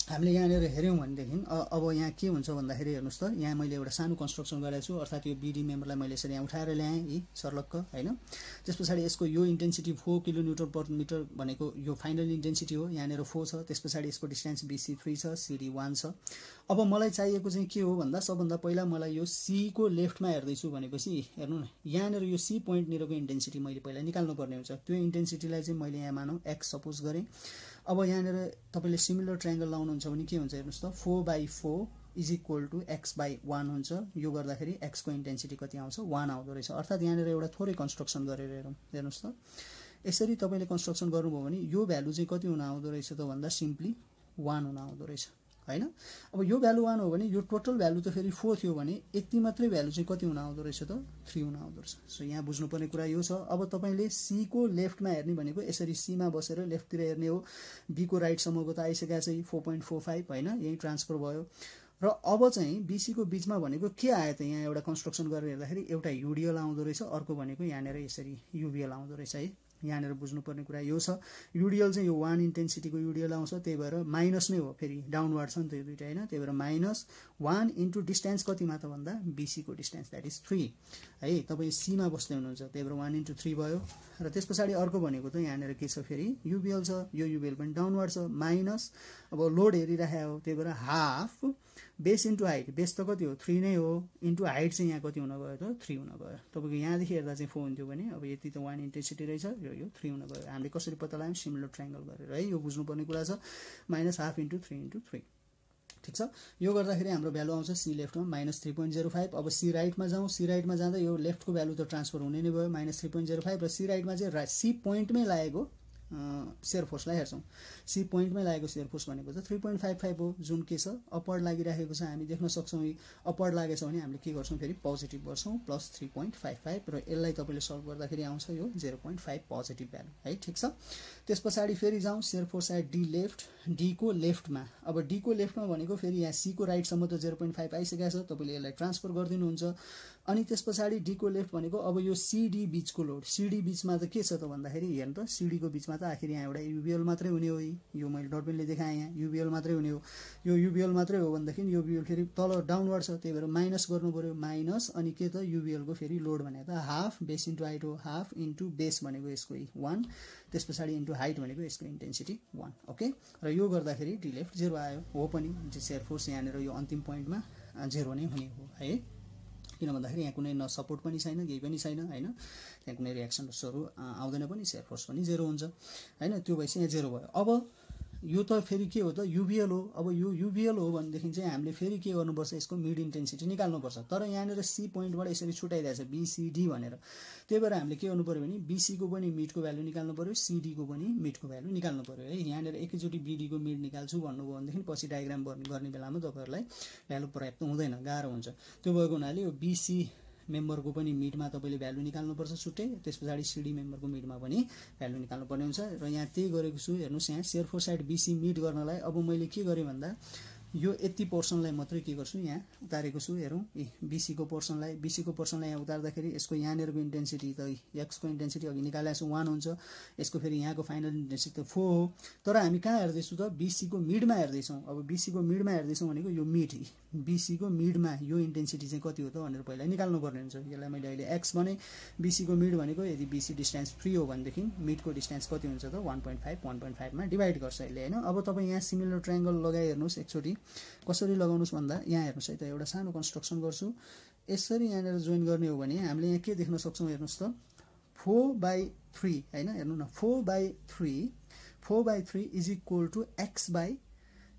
हामीले यहाँनिर हेऱ्यौँ भनेदेखि अब यहाँ के हुन्छ भन्दाखेरि हेर्नुहोस् त यहाँ मैले एउटा सानो कन्स्ट्रक्सन गरेको छु। अर्थात् यो बीडी मेम्बरलाई मैले यसरी यहाँ उठाएर ल्याएँ सर्लक्क हैन। त्यस पछाडि यसको यो intensity 4 kilo newton per metre भनेको यो फाइनल इन्टेन्सिटी हो, यहाँनिर 4 छ। त्यस पछाडि यसको डिस्टेन्स बीसी 3 छ, सिडी 1 छ। अब मलाई चाहिएको चाहिँ के हो भन्दा सबभन्दा पहिला मलाई यो सी को लेफ्टमा हेर्दैछु भनेपछि हेर्नु न यहाँनिर यो सी पोइन्टनिरको इन्टेन्सिटी मैले पहिला निकाल्नु पर्ने हुन्छ। त्यो इन्टेन्सिटीलाई चाहिँ मैले यहाँ मानौँ एक्स सपोज गरेँ। अब यहाँनिर तपाईँले सिमिलर ट्रायङ्गल लाउनुहुन्छ भने के हुन्छ हेर्नुहोस् त 4/4 = x/1 हुन्छ। यो गर्दाखेरि x को इन्टेन्सिटी कति आउँछ 1 आउँदो रहेछ। अर्थात् यहाँनिर एउटा थोरै कन्स्ट्रक्सन गरेर हेरौँ हेर्नुहोस् त यसरी तपाईँले कन्स्ट्रक्सन गर्नुभयो भने यो भ्यालु चाहिँ कति हुन आउँदो रहेछ त भन्दा सिम्पली 1 हुन आउँदो रहेछ हैन। अब यो भ्यालु 1 हो भने यो टोटल भ्यालु त फेरि 4 थियो भने यति मात्रै भ्यालु चाहिँ कति हुन आउँदो रहेछ त 3 हुन आउँदो रहेछ। सो यहाँ बुझ्नुपर्ने कुरा यो छ। अब तपाईले सी को लेफ्टमा हेर्ने भनेको यसरी सी मा बसेर लेफ्टतिर हेर्ने हो। बी को राइटसम्मको त आइसकेको छ 4.45 हैन, यही ट्रान्सफर भयो। र अब चाहिँ बीसी को बीचमा भनेको के आयो त यहाँ एउटा कन्स्ट्रक्सन गरेर हेर्दाखेरि एउटा युडिएल आउँदो रहेछ, अर्को भनेको यहाँनिर यसरी युबिएल आउँदो रहेछ है। यहाँनिर बुझ्नुपर्ने कुरा यो छ, युडिएल चाहिँ यो 1 इन्टेन्सिटीको युडिएल आउँछ, त्यही भएर माइनस नै हो, फेरि डाउनवार्ड छ नि त यो दुईटा हैन। त्यही भएर माइनस 1 इन्टु डिस्टेन्स कतिमा त भन्दा बीसी को डिस्टेन्स दैट इज 3 है। तपाईँ सी मा बस्दै हुनुहुन्छ, त्यही भएर 1 इन्टु 3 भयो। र त्यस पछाडि अर्को भनेको त यहाँनिर के छ फेरि युबिएल छ, यो युबिएल पनि डाउनवार्ड छ, माइनस अब लोड हेरिराखेको हो, त्यही भएर half base into height, base त कति हो 3 नै हो, इन्टु हाइट चाहिँ यहाँ कति हुन गयो त 3 हुन गयो। तपाईँको यहाँदेखि हेर्दा चाहिँ 4 हुन्थ्यो भने अब यति त 1 इन्टेन्सिटी रहेछ, यो 3 हुन गयो। हामीले कसरी पत्ता लगायौँ सिमिलर ट्रायंगल गरेर है, यो बुझ्नुपर्ने कुरा छ। माइनस हाफ इन्टु 3 इन्टु 3 ठिक छ। यो गर्दाखेरि हाम्रो भ्यालु आउँछ सी लेफ्टमा माइनस 3.05। अब सी राइटमा जाउँ, सी राइटमा जाँदा यो लेफ्टको भ्यालु त ट्रान्सफर हुने नै भयो माइनस 3.05 र सी राइटमा चाहिँ सी पोइन्टमै लागेको शेयर फोर्सलाई हेर्छौँ। सी पोइन्टमै लागेको शेयर फोर्स भनेको चाहिँ 3.55 हो, जुन के छ अपवर्ड लागिरहेको छ। हामी देख्न सक्छौँ अपवर्ड लागेछ भने हामीले के गर्छौँ फेरि पोजिटिभ गर्छौँ प्लस 3.55 र यसलाई तपाईँले सल्भ गर्दाखेरि आउँछ यो 0.5 पोजिटिभ भ्यालु है। ठिक छ। त्यस पछाडि फेरि जाउँ shear force at D left, D को लेफ्टमा। अब डी को लेफ्टमा भनेको फेरि यहाँ सी को राइटसम्म त 0.5 आइसकेको छ, तपाईँले यसलाई ट्रान्सफर गरिदिनुहुन्छ। अनि त्यस पछाडि डी को लेफ्ट भनेको अब यो सिडी बीचको लोड, सिडी बीचमा त के छ त भन्दाखेरि हेर्नु त सिडी को बीचमा त आखिर यहाँ एउटा युबिएल मात्रै हुने हो, यो मैले डटपेनले देखाएँ यहाँ युबिएल मात्रै हुने हो। यो युबिएल मात्रै हो भनेदेखि यो युबिएल फेरि तल डाउनवार्ड छ, त्यही भएर माइनस गर्नु पर्यो, माइनस अनि के त युबिएल को फेरि लोड भनेको त हाफ बेस इन्टु हाइट हो, हाफ इन्टु बेस भनेको यसको 1, त्यस पछाडि इन्टु हाइट भनेको यसको इन्टेन्सिटी 1 ओके। र यो गर्दाखेरि डी लेफ्ट 0 आयो हो पनि, शेयर फोर्स यहाँनिर यो अन्तिम पोइन्टमा 0 नै हुने हो है। किन भन्दाखेरि यहाँ कुनै न सपोर्ट पनि छैन, केही पनि छैन हैन, त्यहाँ कुनै रिएक्सनहरु आउँदैन पनि, शेयर फोर्स पनि 0 हुन्छ हैन। त्यो भएपछि यहाँ 0 भयो। अब यो त फेरि के हो त युबिएल हो। अब यो युबिएल हो भनेदेखि चाहिँ हामीले फेरि के गर्नुपर्छ यसको मिड इन्टेन्सिटी निकाल्नुपर्छ। तर यहाँनिर सी पोइन्टबाट यसरी छुटाइदिएको छ बीसीडी भनेर, त्यही भएर हामीले के गर्नु पर्यो भने बीसी को पनि मिडको भ्यालु निकाल्नु पर्यो, सीडी को पनि मिडको भ्यालु निकाल्नु पर्यो है। यहाँनिर एकैचोटी बीडी को मिड निकाल्छु भन्नुभयो भनेदेखि पछि डायग्राम गर्ने बेलामा तपाईहरुलाई भ्यालु पर्याप्त हुँदैन, गाह्रो हुन्छ। त्यो भएको हुनाले यो बीसी मेम्बरको पनि मिडमा तपाईले भ्यालु निकाल्नुपर्छ छुट्टै, त्यस पछाडि सीडी मेम्बरको मिडमा पनि भ्यालु निकाल्नु पर्ने हुन्छ। र यहाँ त्यही गरेको छु, हेर्नुस् यहाँ shear force side BC mid गर्नलाई अब मैले के गरे भन्दा यो यति पोर्सनलाई मात्रै के गर्छु यहाँ उतारेको छु। हेरौँ बीसी को पोर्सनलाई यहाँ उतार्दाखेरि यसको यहाँनिरको इन्टेन्सिटी त एक्स को इन्टेन्सिटी अघि निकालेको छु 1 हुन्छ, यसको फेरि यहाँको फाइनल इन्टेन्सिटी त 4 हो। तर हामी कहाँ हेर्दैछौँ त बीसी को मिडमा हेर्दैछौँ। अब बीसी को मिडमा हेर्दैछौँ भनेको यो मिड, बीसी को मिडमा यो इन्टेन्सिटी चाहिँ कति हो त भनेर पहिला निकाल्नु पर्ने हुन्छ। यसलाई मैले अहिले एक्स भने, बीसी को मिड भनेको यदि बीसी डिस्टेन्स 3 हो भनेदेखि मिडको डिस्टेन्स कति हुन्छ त 1.5 मा डिभाइड गर्छ यसले हैन। अब तपाईँ यहाँ सिमिलर ट्रायंगल लगाइ हेर्नुस् एकचोटी, कसरी लगाउनुस् भन्दा यहाँ हेर्नुस् है त, एउटा सानो कन्स्ट्रक्सन गर्छु। यसरी यहाँनिर जोइन गर्ने हो भने हामीले यहाँ के देख्न सक्छौँ हेर्नुस् त 4/3 हैन, हेर्नु न 4/3 is equal to x by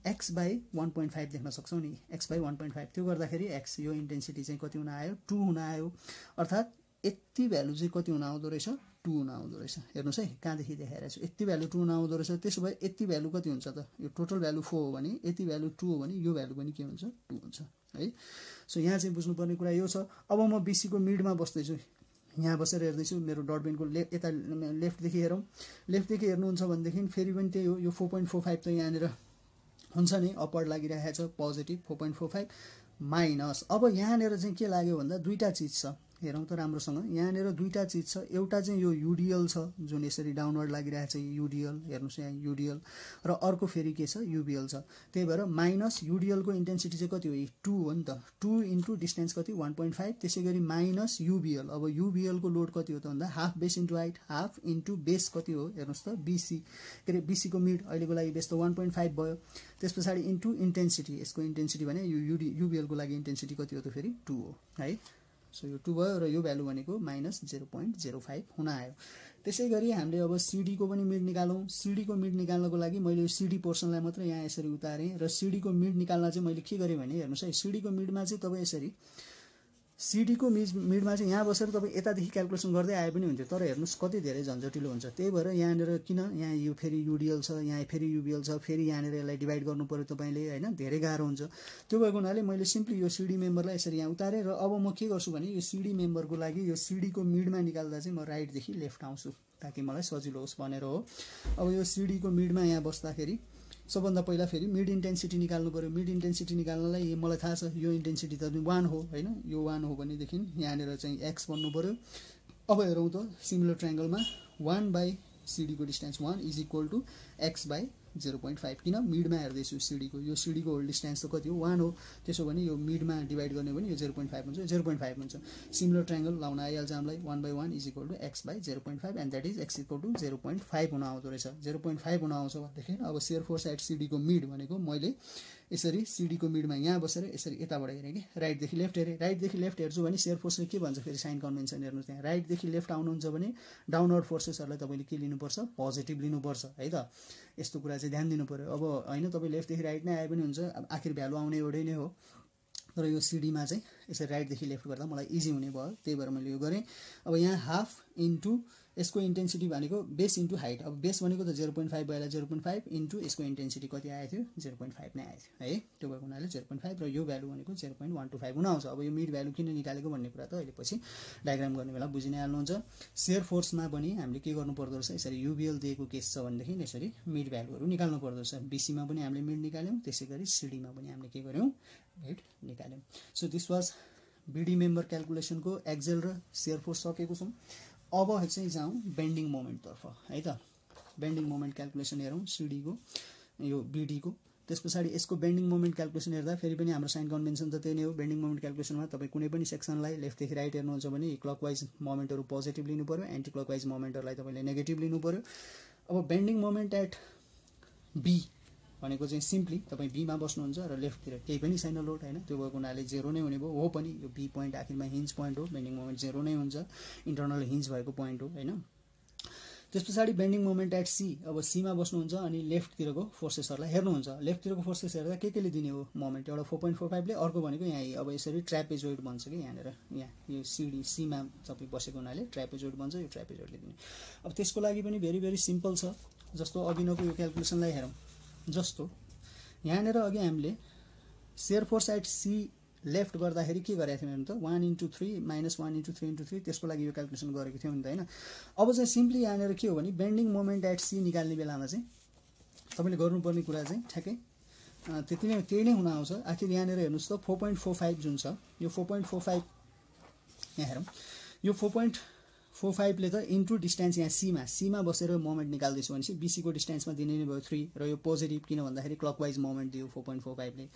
1.5 देख्न सक्छौँ नि, x बाई 1.5। त्यो गर्दाखेरि x यो इन्टेन्सिटी चाहिँ कति हुन आयो 2 हुन आयो, अर्थात् यति भ्यालु चाहिँ कति हुन आउँदो रहेछ 2 हुन आउँदो रहेछ। हेर्नुस् है कहाँदेखि देखाइरहेको छु, यति भ्यालु 2 हुन आउँदो रहेछ। त्यसो भए यति भ्यालु कति हुन्छ त, यो टोटल भ्यालु 4 हो भने यति भ्यालु 2 हो भने यो भ्यालु पनि के हुन्छ 2 हुन्छ है। सो यहाँ चाहिँ बुझ्नुपर्ने कुरा यो छ। अब म बीसी को मिडमा बस्दैछु, यहाँ बसेर हेर्दैछु, मेरो डटपेनको यता लेफ्टदेखि हेरौँ, लेफ्टदेखि हेर्नुहुन्छ भनेदेखि फेरि पनि त्यही हो, यो 4.45 त यहाँनिर हुन्छ नि, अपवर्ड लागिरहेको छ पोजिटिभ 4.45 माइनस। अब यहाँनिर चाहिँ के लाग्यो भन्दा दुईटा चिज छ, हेरौँ त राम्रोसँग। यहाँनिर दुईटा चिज छ, एउटा चाहिँ यो युडिएल छ जुन यसरी डाउनवर्ड लागिरहेको छ युडिएल, हेर्नुस् यहाँ युडिएल, र अर्को फेरि के छ युबिएल छ। त्यही भएर माइनस युडिएल को इन्टेन्सिटी चाहिँ कति हो 2 हो नि त, 2 इन्टु डिस्टेन्स कति 1.5, त्यसै गरी माइनस युबिएल। अब युबिएल को लोड कति हो त भन्दा half base into height, half into base कति हो हेर्नुस् त बीसी, के अरे बीसी को मिड अहिलेको लागि बेस त 1.5 भयो, त्यस पछाडि इन्टु इन्टेन्सिटी, यसको इन्टेन्सिटी भने यो युबिएल को लागि इन्टेन्सिटी कति हो त फेरि 2 हो है। सो यो 2 भयो र यो भ्यालु भनेको माइनस 0.05 हुन आयो। त्यसै गरी हामीले अब सीडी को पनि मिड निकालौँ। सीडी को मिड निकाल्नको लागि मैले यो सीडी पोर्सनलाई मात्र यहाँ यसरी उतारेँ र सीडी को मिड निकाल्न चाहिँ मैले के गरेँ भने हेर्नुस् है, सीडी को मिडमा चाहिँ तपाईँ यसरी सिडीको मिडमा चाहिँ यहाँ बसेर तपाईँ यतादेखि क्यालकुलेसन गर्दै आए पनि हुन्थ्यो, तर हेर्नुहोस् कति धेरै झन्झटिलो हुन्छ। त्यही भएर यहाँनिर किन यहाँ यो फेरि युडिएल छ, यहाँ फेरि युबिएल छ, फेरि यहाँनिर यसलाई डिभाइड गर्नु पऱ्यो तपाईँले होइन, धेरै गाह्रो हुन्छ। त्यो भएको हुनाले मैले सिम्पली यो सिडी मेम्बरलाई यसरी यहाँ उतारेँ र अब म के गर्छु भने यो सिडी मेम्बरको लागि यो सिडीको मिडमा निकाल्दा चाहिँ म राइटदेखि लेफ्ट आउँछु ताकि मलाई सजिलो होस् भनेर हो। अब यो सिडीको मिडमा यहाँ बस्दाखेरि सबभन्दा पहिला फेरि मिड इन्टेन्सिटी निकाल्नु पऱ्यो। मिड इन्टेन्सिटी निकाल्नलाई मलाई थाहा छ यो इन्टेन्सिटी त 1 हो होइन, यो 1 हो भनेदेखि यहाँनिर चाहिँ एक्स बन्नु पऱ्यो। अब हेरौँ त सिमिलर ट्रायङ्गलमा 1/CD को distance 1 is equal to x/0.5 किन मिडमा हेर्दैछु सिडीको, यो सिडीको होल डिस्टेन्स त कति हो 1 हो, त्यसो भने यो मिडमा डिभाइड गर्ने भने यो 0.5 हुन्छ, 0.5 हुन्छ। सिमिलर ट्रायङ्गल लाउन आइहाल्छ हामीलाई 1/1 is equal to x/0.5 and that is x equal to 0.5 हुन आउँदो रहेछ। 0.5 हुन आउँछ भनेदेखि अब सेयर फोर्स एट सिडीको मिड भनेको मैले यसरी सिडीको मिडमा यहाँ बसेर यसरी यताबाट हेरेँ कि राइटदेखि लेफ्ट हेरेँ। राइटदेखि लेफ्ट हेर्छु भने सेयर फोर्सले के भन्छ फेरि साइन कन्भेन्सन हेर्नुहोस् त्यहाँ, राइटदेखि लेफ्ट आउनुहुन्छ भने डाउनवर्ड फोर्सेसहरूलाई तपाईँले के लिनुपर्छ पोजिटिभ लिनुपर्छ है त। यस्तो कुरा चाहिँ ध्यान दिनु पऱ्यो। अब होइन तपाईँ लेफ्टदेखि राइट नै आए पनि हुन्छ, अब आखिर भ्यालु आउने एउटै नै हो, तर यो सिडीमा चाहिँ यसरी राइटदेखि लेफ्ट गर्दा मलाई इजी हुने भयो, त्यही भएर मैले यो गरेँ। अब यहाँ हाफ इन्टु यसको इन्टेन्सिटी भनेको बेस इन्टु हाइट, अब बेस भनेको त 0.5 भएर 0.5 इन्टु यसको इन्टेन्सिटी कति आएको थियो 0.5 नै आएको थियो है। त्यो भएको हुनाले 0.5 र यो भ्यालु भनेको 0.125 हुन आउँछ। अब यो मिड भ्यालु किन निकालेको भन्ने कुरा त अहिले पछि डायग्राम गर्ने बेला बुझि नै हाल्नुहुन्छ। सेयर फोर्समा पनि हामीले के गर्नु पर्दो रहेछ, यसरी युबिएल दिएको केस छ भनेदेखि यसरी मिड भ्यालुहरू निकाल्नु पर्दो रहेछ। बीसीमा पनि हामीले मिड निकाल्यौँ, त्यसै गरी सिडीमा पनि हामीले के गर्यौँ मिड निकाल्यौँ। So this was BD member क्यालकुलेसनको एक्जेल र सेयर फोर्स सकेको छौँ। अब चाहिँ जाउँ बेन्डिङ मोमेन्टतर्फ है त। बेन्डिङ मोमेन्ट क्यालकुलेसन हेरौँ सिडीको यो बिडीको। त्यस पछाडि यसको बेन्डिङ मोमेन्ट क्यालकुलेसन हेर्दा फेरि पनि हाम्रो साइन कन्भेन्सन त त्यही नै हो। बेन्डिङ मोमेन्ट क्यालकुलेसनमा तपाईँ कुनै पनि सेक्सनलाई लेफ्टदेखि राइट हेर्नुहुन्छ भने क्लकवाइज मोमेन्टहरू पोजिटिभ लिनु पऱ्यो, एन्टी क्लकवाइज मोमेन्टहरूलाई तपाईँले नेगेटिभ लिनु पऱ्यो। अब बेन्डिङ मोमेन्ट एट बी भनेको चाहिँ सिम्पली तपाईँ बीमा बस्नुहुन्छ र लेफ्टतिर केही पनि छैन लोड होइन, त्यो भएको हुनाले 0 नै हुने भयो। हो पनि यो बी पोइन्ट आखिरमा हिन्ज पोइन्ट हो, बेन्डिङ मोमेन्ट 0 नै हुन्छ, इन्टरनल हिन्ज भएको पोइन्ट हो होइन। त्यस पछाडि बेन्डिङ मोमेन्ट एट सी, अब सीमा बस्नुहुन्छ अनि लेफ्टतिरको फोर्सेसहरूलाई हेर्नुहुन्छ। लेफ्टतिरको फोर्सेस हेर्दा केले दिने हो मोमेन्ट, एउटा 4.45ले, अर्को भनेको यहाँ अब यसरी ट्र्यापेजोइड बन्छ कि यहाँनिर, यहाँ यो सिडी सीमा तपाईँ बसेको हुनाले ट्र्यापेजोइड बन्छ, यो ट्र्यापेजोइडले दिने। अब त्यसको लागि पनि भेरी भेरी सिम्पल छ। जस्तो अघिनको यो क्यालकुलेसनलाई हेरौँ, जस्तो यहाँनिर अघि हामीले shear force at C left गर्दाखेरि के गरेको थियौँ हेर्नु त 1/3 - 1/3 त्यसको लागि यो क्यालकुलेसन गरेको थियौँ नि त होइन। अब चाहिँ सिम्पली यहाँनिर के हो भने बेन्डिङ मोमेन्ट एट सी निकाल्ने बेलामा चाहिँ तपाईँले गर्नुपर्ने कुरा चाहिँ ठ्याक्कै त्यही नै हुन आउँछ। आखिर यहाँनिर हेर्नुहोस् त 4.45 जुन छ यो 4.45 यहाँ हेरौँ, यो 4.45ले त इन्टु डिस्टेन्स यहाँ सीमा बसेर मोमेन्ट निकाल्दैछु भनेपछि बीसीको डिस्टेन्समा दिने नै भयो 3 र यो पोजिटिभ किन भन्दाखेरि क्लकवाइज मोमेन्ट दियो 4.45ले।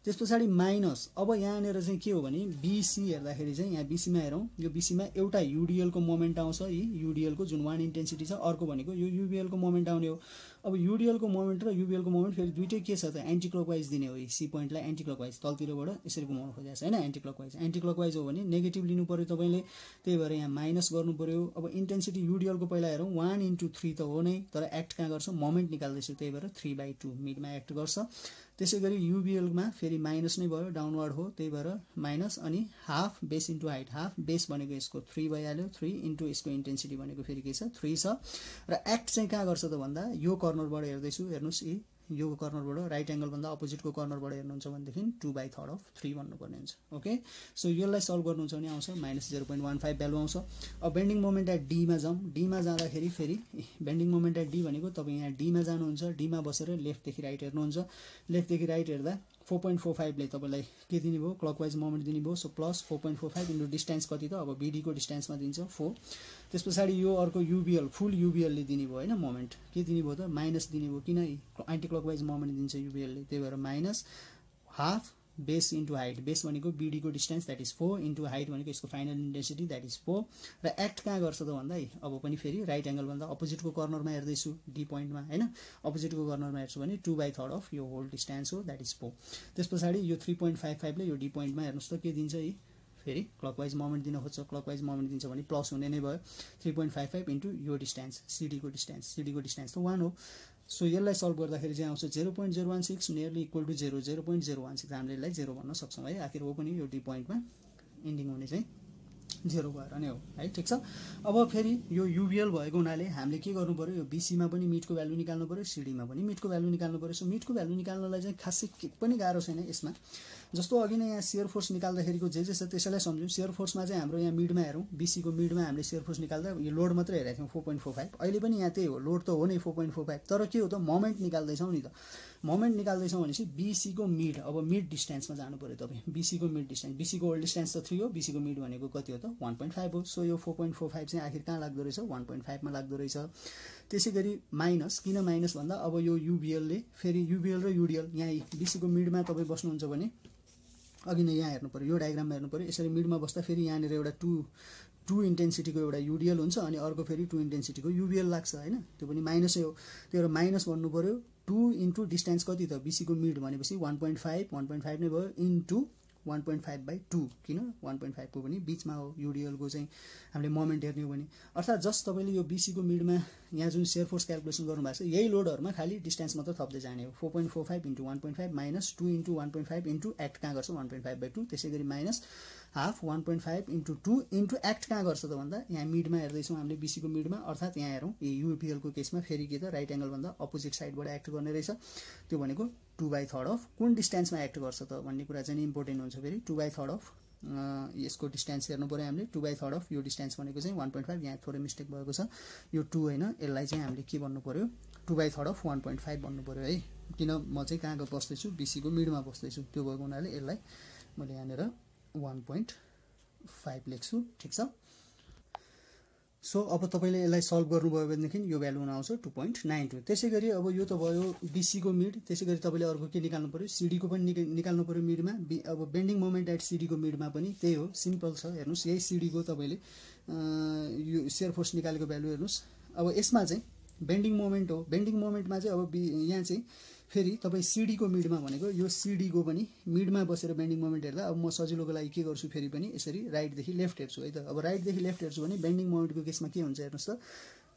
त्यस पछाडि माइनस, अब यहाँनिर चाहिँ के हो भने बीसी हेर्दाखेरि चाहिँ यहाँ बीसीमा हेरौँ, यो बीसीमा एउटा युडिएलको मोमेन्ट आउँछ, यी युडिएलको जुन 1 इन्टेन्सिटी छ, अर्को भनेको यो युबिएलको मोमेन्ट आउने हो। अब युडिएलको मोमेन्ट र युबिएलको मोमेन्ट फेरि दुइटै के छ त एन्टी क्लकवाइज दिने हो। सी पोइन्टलाई एन्टी क्लकवाइज तलतिरबाट यसरी घुमाउनु खोजेको छ होइन, एन्टी क्लकवाइज हो भने नेगेटिभ लिनु पऱ्यो तपाईँले, त्यही भएर यहाँ माइनस गर्नु पऱ्यो। अब इन्टेन्सिटी युडिएलको पहिला हेरौँ 1/3 त हो नै, तर एक्ट कहाँ गर्छ मोमेन्ट निकाल्दैछु, त्यही भएर 3/2 मिडमा एक्ट गर्छ। त्यसै गरी युबिएलमा फेरि माइनस नै भयो, डाउनवर्ड हो, त्यही भएर माइनस, अनि half base into height, half base भनेको यसको 3 भइहाल्यो, 3 इन्टु यसको इन्टेन्सिटी भनेको फेरि के छ 3 छ। र एक्ट चाहिँ कहाँ गर्छ त भन्दा यो कर्नरबाट हेर्दैछु हेर्नुहोस्, यो कर्नरबाट राइट एङ्गलभन्दा अपोजिटको कर्नरबाट हेर्नुहुन्छ भनेदेखि 2/3 भन्नुपर्ने हुन्छ। ओके, सो यसलाई सल्भ गर्नुहुन्छ भने आउँछ -0.15 भ्यालु आउँछ। अब बेन्डिङ मोमेन्ट एट डीमा जाउँ, डीमा जाँदाखेरि फेरि बेन्डिङ मोमेन्ट एट डी भनेको तपाईँ यहाँ डीमा जानुहुन्छ, डीमा बसेर लेफ्टदेखि राइट हेर्नुहुन्छ, लेफ्टदेखि राइट हेर्दा 4.45ले तपाईँलाई के दिने भयो क्लकवाइज मोमेन्ट दिने भयो। सो प्लस 4.45 इन्टु डिस्टेन्स कति त अब बीडीको डिस्टेन्समा दिन्छ 4। त्यस पछाडि यो अर्को युबिएल फुल युबिएलले दिने भयो होइन मोमेन्ट, के दिने भयो त माइनस दिने भयो, किन एन्टी क्लकवाइज मोमेन्ट दिन्छ युबिएलले, त्यही भएर minus half base into height, base भनेको बीडीको distance that is 4 into height भनेको यसको फाइनल इन्टेन्सिटी द्याट इज 4। र एक्ट कहाँ गर्छ त भन्दा अब पनि फेरि राइट एङ्गलभन्दा अपोजिटको कर्नरमा हेर्दैछु डी पोइन्टमा होइन, अपोजिटको कर्नरमा हेर्छु भने 2/3 यो होल डिस्टेन्स हो द्याट इज 4। त्यस पछाडि यो 3.55ले यो डी पोइन्टमा हेर्नुहोस् त के दिन्छ, यी फेरि क्लकवाइज मोमेन्ट दिन खोज्छ, क्लकवाइज मोमेन्ट दिन्छ भने प्लस हुने नै भयो 3.55 इन्टु यो डिस्टेन्स सिडीको डिस्टेन्स त 1 हो। सो यसलाई सल्भ गर्दाखेरि चाहिँ आउँछ 0.016 नियरली इक्वल टु 0.016 हामीले यसलाई 0 भन्न सक्छौँ है। आखिर हो पनि यो डी पोइन्टमा इन्डिङ हुने चाहिँ 0 भएर नै हो है। ठिक छ। अब फेरि यो युबिएल भएको हुनाले हामीले के गर्नु पर्यो, यो बीसीमा पनि मिडको भ्यालु निकाल्नु पर्यो, सीडीमा पनि मिडको भ्यालु निकाल्नु पर्यो। सो मिडको भ्यालु निकाल्नलाई चाहिँ खासै के पनि गाह्रो छैन यसमा। जस्तो अघि नै यहाँ सियर फोर्स निकाल्दाखेरिको जे छ त्यसैलाई सम्झौँ। सियर फोर्समा चाहिँ हाम्रो यहाँ मिडमा हेरौँ, बीसीको मिडमा हामीले सियर फोर्स निकाल्दा यो लोड मात्रै हेरेको थियौँ 4.45। अहिले पनि यहाँ त्यही हो, लोड त हो नै 4.45, तर के हो त मोमेन्ट निकाल्दैछौँ नि त। मोमेन्ट निकाल्दैछौँ भनेपछि बीसीको मिड, अब मिड डिस्टेन्समा जानु पर्यो तपाईँ। बीसीको मिड डिस्टेन्स, बीसीको ओल्ड डिस्टेन्स त 3 हो, बीसीको मिड भनेको कति हो त 1.5 हो। सो यो 4.45 चाहिँ आखिर कहाँ लाग्दो रहेछ 1.5 मा लाग्दो रहेछ। त्यसै गरी माइनस, किन माइनस भन्दा अब यो युबिएलले फेरि युबिएल र युडिएल यहाँ बीसीको मिडमा तपाईँ बस्नुहुन्छ भने अघि नै यहाँ हेर्नु पर्यो, यो डायग्राममा हेर्नु पर्यो। यसरी मिडमा बस्दा फेरि यहाँनिर एउटा टु इन्टेन्सिटीको एउटा युडिएल हुन्छ अनि अर्को फेरि 2 इन्टेन्सिटीको युबिएल लाग्छ होइन। त्यो पनि माइनसै हो, त्यो माइनस भन्नु पर्यो। 2 इन्टु डिस्टेन्स कति त बीसीको मिड भनेपछि 1.5 नै भयो इन्टु 1.5/2, किन 1.5 को पनि बिचमा हो युडिएलको चाहिँ हामीले मोमेन्ट हेर्ने हो भने। अर्थात् जस्ट तपाईँले यो बीसीको मिडमा यहाँ जुन सेयर फोर्स क्यालकुलेसन गर्नुभएको छ यही लोडहरूमा खालि डिस्टेन्स मात्र थप्दै जाने हो। 4.45 into 1.5 minus 2 into 1.5 into act कहाँ गर्छ 1.5/2, त्यसै गरी minus half 1.5 into 2 into act कहाँ गर्छ त भन्दा यहाँ मिडमा हेर्दैछौँ हामीले बीसीको मिडमा। अर्थात् यहाँ हेरौँ युपिएलको केसमा फेरि के त राइट एङ्गल भन्दा अपोजिट साइडबाट एक्ट गर्ने रहेछ। त्यो भनेको 2/3 अफ कुन डिस्टेन्समा एक्ट गर्छ त भन्ने कुरा चाहिँ इम्पोर्टेन्ट हुन्छ। फेरि 2/3 अफ यसको डिस्टेन्स हेर्नु पर्यो हामीले। 2/3 अफ यो डिस्टेन्स भनेको चाहिँ 1.5, यहाँ थोरै मिस्टेक भएको छ, यो 2 होइन, यसलाई चाहिँ हामीले के भन्नु पर्यो 2/3 अफ 1.5 भन्नु पर्यो है। किन म चाहिँ कहाँ बस्दैछु बीसीको मिडमा बस्दैछु, त्यो भएको हुनाले यसलाई मैले यहाँनिर 1.5 लेख्छु। ठिक छ। सो अब तपाईँले यसलाई सल्भ गर्नुभयो भनेदेखि यो भ्यालु हुन आउँछ 2.92। त्यसै गरी अब यो त भयो बीसीको मिड। त्यसै गरी तपाईँले अर्को के निकाल्नु पर्यो, सीडीको पनि निकाल्नु पर्यो मिडमा। अब बेन्डिङ मोमेन्ट एट सीडीको मिडमा पनि त्यही हो, सिम्पल छ। हेर्नुहोस् यही सीडीको तपाईँले यो सेयर फोर्स निकालेको भ्यालु हेर्नुहोस्। अब यसमा चाहिँ बेन्डिङ मोमेन्ट हो, बेन्डिङ मोमेन्टमा चाहिँ अब यहाँ चाहिँ फेरि तपाईँ सीडीको मिडमा भनेको यो सीडीको पनि मिडमा बसेर बेन्डिङ मोमेन्ट हेर्दा अब म सजिलोको लागि के गर्छु फेरि पनि यसरी राइटदेखि लेफ्ट हेर्छु है त। अब राइटदेखि लेफ्ट हेर्छु भने बेन्डिङ मोमेन्टको केसमा के हुन्छ हेर्नुहोस् त,